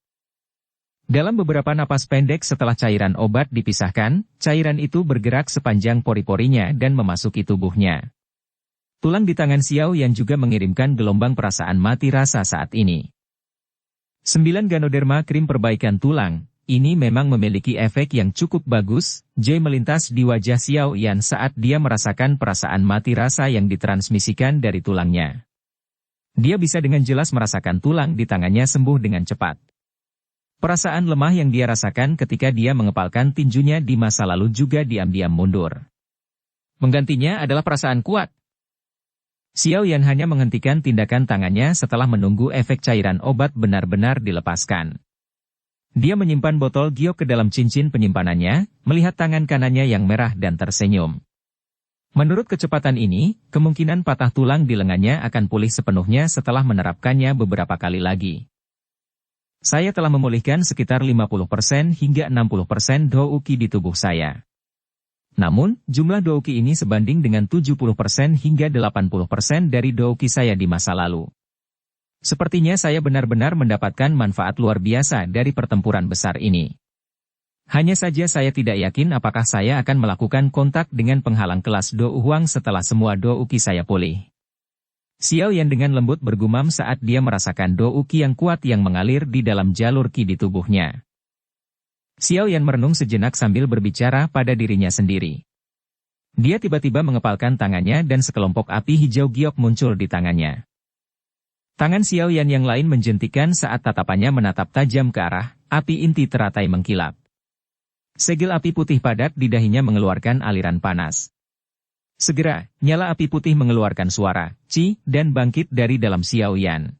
Dalam beberapa napas pendek setelah cairan obat dipisahkan, cairan itu bergerak sepanjang pori-porinya dan memasuki tubuhnya. Tulang di tangan Xiao Yan juga mengirimkan gelombang perasaan mati rasa saat ini. 9 Ganoderma krim perbaikan tulang, ini memang memiliki efek yang cukup bagus, J melintas di wajah Xiao Yan saat dia merasakan perasaan mati rasa yang ditransmisikan dari tulangnya. Dia bisa dengan jelas merasakan tulang di tangannya sembuh dengan cepat. Perasaan lemah yang dia rasakan ketika dia mengepalkan tinjunya di masa lalu juga diam-diam mundur. Menggantinya adalah perasaan kuat. Xiao Yan hanya menghentikan tindakan tangannya setelah menunggu efek cairan obat benar-benar dilepaskan. Dia menyimpan botol giok ke dalam cincin penyimpanannya, melihat tangan kanannya yang merah dan tersenyum. Menurut kecepatan ini, kemungkinan patah tulang di lengannya akan pulih sepenuhnya setelah menerapkannya beberapa kali lagi. Saya telah memulihkan sekitar 50% hingga 60% douki di tubuh saya. Namun, jumlah douki ini sebanding dengan 70% hingga 80% dari douki saya di masa lalu. Sepertinya saya benar-benar mendapatkan manfaat luar biasa dari pertempuran besar ini. Hanya saja saya tidak yakin apakah saya akan melakukan kontak dengan penghalang kelas Do Huang setelah semua douki saya pulih. Xiao Yan dengan lembut bergumam saat dia merasakan douki yang kuat yang mengalir di dalam jalur qi di tubuhnya. Xiao Yan merenung sejenak sambil berbicara pada dirinya sendiri. Dia tiba-tiba mengepalkan tangannya dan sekelompok api hijau giok muncul di tangannya. Tangan Xiao Yan yang lain menjentikan saat tatapannya menatap tajam ke arah api inti teratai mengkilap. Segel api putih padat di dahinya mengeluarkan aliran panas. Segera, nyala api putih mengeluarkan suara "ci" dan bangkit dari dalam Xiao Yan.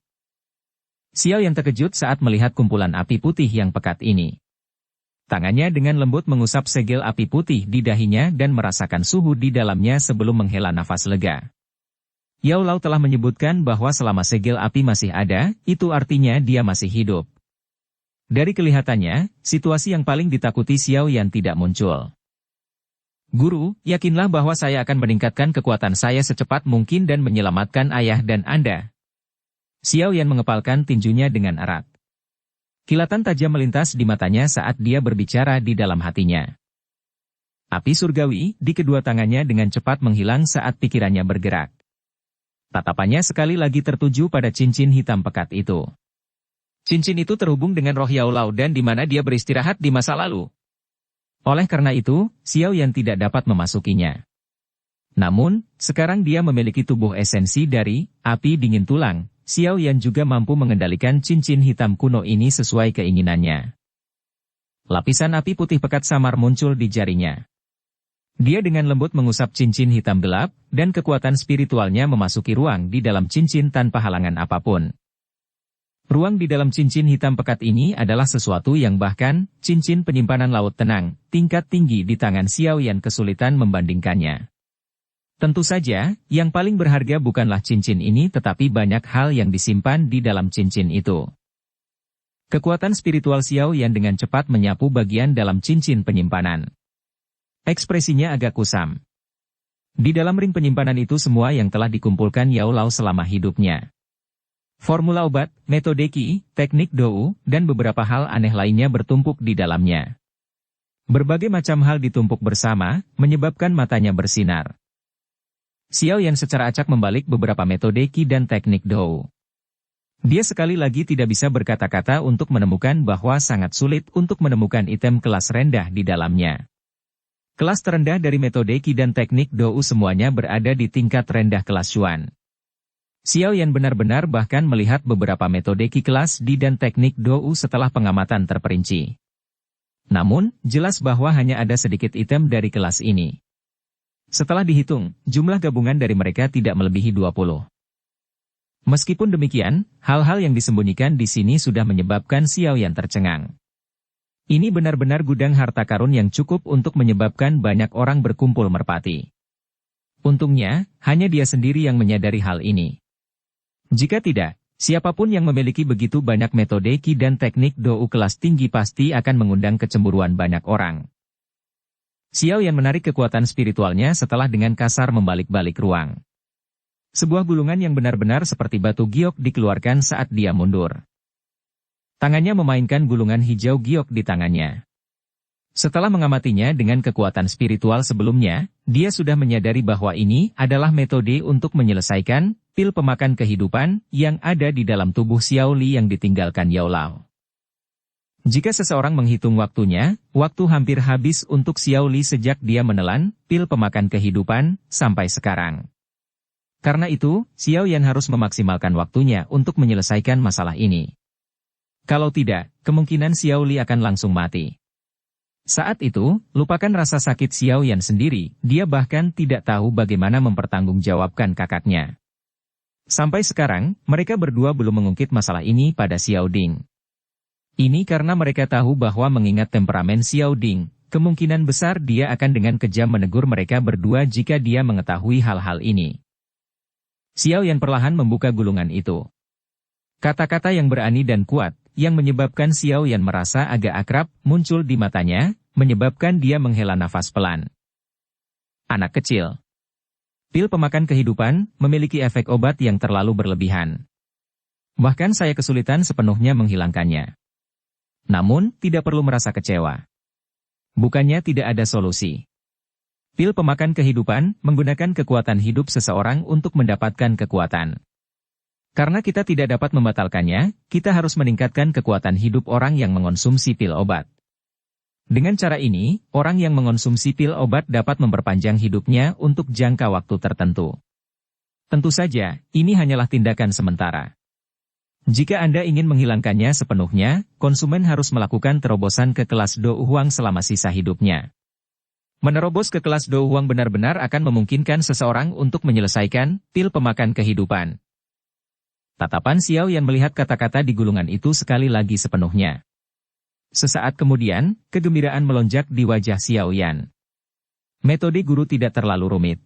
Xiao Yan terkejut saat melihat kumpulan api putih yang pekat ini. Tangannya dengan lembut mengusap segel api putih di dahinya dan merasakan suhu di dalamnya sebelum menghela nafas lega. Yao Lao telah menyebutkan bahwa selama segel api masih ada, itu artinya dia masih hidup. Dari kelihatannya, situasi yang paling ditakuti Xiao Yan tidak muncul. Guru, yakinlah bahwa saya akan meningkatkan kekuatan saya secepat mungkin dan menyelamatkan ayah dan Anda. Xiao Yan mengepalkan tinjunya dengan erat. Kilatan tajam melintas di matanya saat dia berbicara di dalam hatinya. Api surgawi di kedua tangannya dengan cepat menghilang saat pikirannya bergerak. Tatapannya sekali lagi tertuju pada cincin hitam pekat itu. Cincin itu terhubung dengan roh Yao Lao dan di mana dia beristirahat di masa lalu. Oleh karena itu, Xiao Yan tidak dapat memasukinya. Namun, sekarang dia memiliki tubuh esensi dari api dingin tulang. Xiao Yan juga mampu mengendalikan cincin hitam kuno ini sesuai keinginannya. Lapisan api putih pekat samar muncul di jarinya. Dia dengan lembut mengusap cincin hitam gelap, dan kekuatan spiritualnya memasuki ruang di dalam cincin tanpa halangan apapun. Ruang di dalam cincin hitam pekat ini adalah sesuatu yang bahkan cincin penyimpanan laut tenang, tingkat tinggi di tangan Xiao Yan kesulitan membandingkannya. Tentu saja, yang paling berharga bukanlah cincin ini tetapi banyak hal yang disimpan di dalam cincin itu. Kekuatan spiritual Xiao Yan dengan cepat menyapu bagian dalam cincin penyimpanan. Ekspresinya agak kusam. Di dalam ring penyimpanan itu semua yang telah dikumpulkan Yao Lao selama hidupnya. Formula obat, metode qi, teknik dou, dan beberapa hal aneh lainnya bertumpuk di dalamnya. Berbagai macam hal ditumpuk bersama, menyebabkan matanya bersinar. Xiao Yan secara acak membalik beberapa metode qi dan teknik dou. Dia sekali lagi tidak bisa berkata-kata untuk menemukan bahwa sangat sulit untuk menemukan item kelas rendah di dalamnya. Kelas terendah dari metode Qi dan teknik Dou semuanya berada di tingkat rendah kelas Xuan. Xiao Yan benar-benar bahkan melihat beberapa metode Qi kelas Di dan teknik Dou setelah pengamatan terperinci. Namun, jelas bahwa hanya ada sedikit item dari kelas ini. Setelah dihitung, jumlah gabungan dari mereka tidak melebihi 20. Meskipun demikian, hal-hal yang disembunyikan di sini sudah menyebabkan Xiao Yan tercengang. Ini benar-benar gudang harta karun yang cukup untuk menyebabkan banyak orang berkumpul merpati. Untungnya, hanya dia sendiri yang menyadari hal ini. Jika tidak, siapapun yang memiliki begitu banyak metode Qi dan teknik Dou kelas tinggi pasti akan mengundang kecemburuan banyak orang. Xiao Yan menarik kekuatan spiritualnya setelah dengan kasar membalik-balik ruang. Sebuah gulungan yang benar-benar seperti batu giok dikeluarkan saat dia mundur. Tangannya memainkan gulungan hijau giok di tangannya. Setelah mengamatinya dengan kekuatan spiritual sebelumnya, dia sudah menyadari bahwa ini adalah metode untuk menyelesaikan pil pemakan kehidupan yang ada di dalam tubuh Xiao Li yang ditinggalkan Yao Lao. Jika seseorang menghitung waktunya, waktu hampir habis untuk Xiao Li sejak dia menelan pil pemakan kehidupan sampai sekarang. Karena itu, Xiao Yan harus memaksimalkan waktunya untuk menyelesaikan masalah ini. Kalau tidak, kemungkinan Xiao Li akan langsung mati. Saat itu, lupakan rasa sakit Xiao Yan sendiri, dia bahkan tidak tahu bagaimana mempertanggungjawabkan kakaknya. Sampai sekarang, mereka berdua belum mengungkit masalah ini pada Xiao Ding. Ini karena mereka tahu bahwa mengingat temperamen Xiao Ding, kemungkinan besar dia akan dengan kejam menegur mereka berdua jika dia mengetahui hal-hal ini. Xiao Yan perlahan membuka gulungan itu. Kata-kata yang berani dan kuat, yang menyebabkan Xiao Yan merasa agak akrab, muncul di matanya, menyebabkan dia menghela nafas pelan. Anak kecil. Pil pemakan kehidupan memiliki efek obat yang terlalu berlebihan. Bahkan saya kesulitan sepenuhnya menghilangkannya. Namun, tidak perlu merasa kecewa. Bukannya tidak ada solusi. Pil pemakan kehidupan menggunakan kekuatan hidup seseorang untuk mendapatkan kekuatan. Karena kita tidak dapat membatalkannya, kita harus meningkatkan kekuatan hidup orang yang mengonsumsi pil obat. Dengan cara ini, orang yang mengonsumsi pil obat dapat memperpanjang hidupnya untuk jangka waktu tertentu. Tentu saja, ini hanyalah tindakan sementara. Jika Anda ingin menghilangkannya sepenuhnya, konsumen harus melakukan terobosan ke kelas Dou Huang selama sisa hidupnya. Menerobos ke kelas Dou Huang benar-benar akan memungkinkan seseorang untuk menyelesaikan pil pemakan kehidupan. Tatapan Xiao Yan melihat kata-kata di gulungan itu sekali lagi sepenuhnya. Sesaat kemudian, kegembiraan melonjak di wajah Xiao Yan. Metode guru tidak terlalu rumit.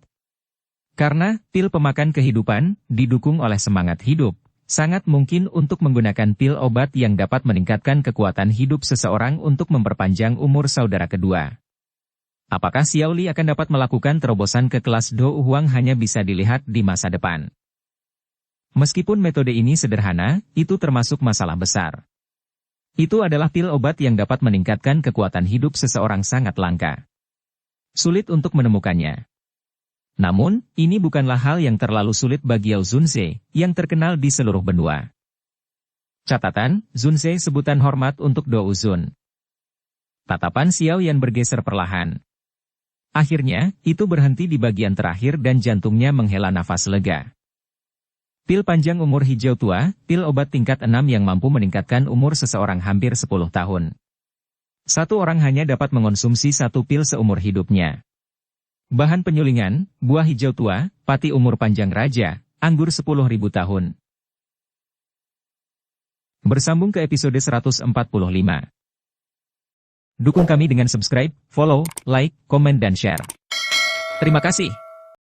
Karena pil pemakan kehidupan didukung oleh semangat hidup, sangat mungkin untuk menggunakan pil obat yang dapat meningkatkan kekuatan hidup seseorang untuk memperpanjang umur saudara kedua. Apakah Xiao Li akan dapat melakukan terobosan ke kelas Dou Huang hanya bisa dilihat di masa depan. Meskipun metode ini sederhana, itu termasuk masalah besar. Itu adalah pil obat yang dapat meningkatkan kekuatan hidup seseorang sangat langka. Sulit untuk menemukannya. Namun, ini bukanlah hal yang terlalu sulit bagi Yao Zunze, yang terkenal di seluruh benua. Catatan, Zunze sebutan hormat untuk Dou Zun. Tatapan Xiao Yan bergeser perlahan. Akhirnya, itu berhenti di bagian terakhir dan jantungnya menghela nafas lega. Pil panjang umur hijau tua, pil obat tingkat 6 yang mampu meningkatkan umur seseorang hampir 10 tahun. Satu orang hanya dapat mengonsumsi satu pil seumur hidupnya. Bahan penyulingan, buah hijau tua, pati umur panjang raja, anggur 10.000 tahun. Bersambung ke episode 145. Dukung kami dengan subscribe, follow, like, komen dan share. Terima kasih.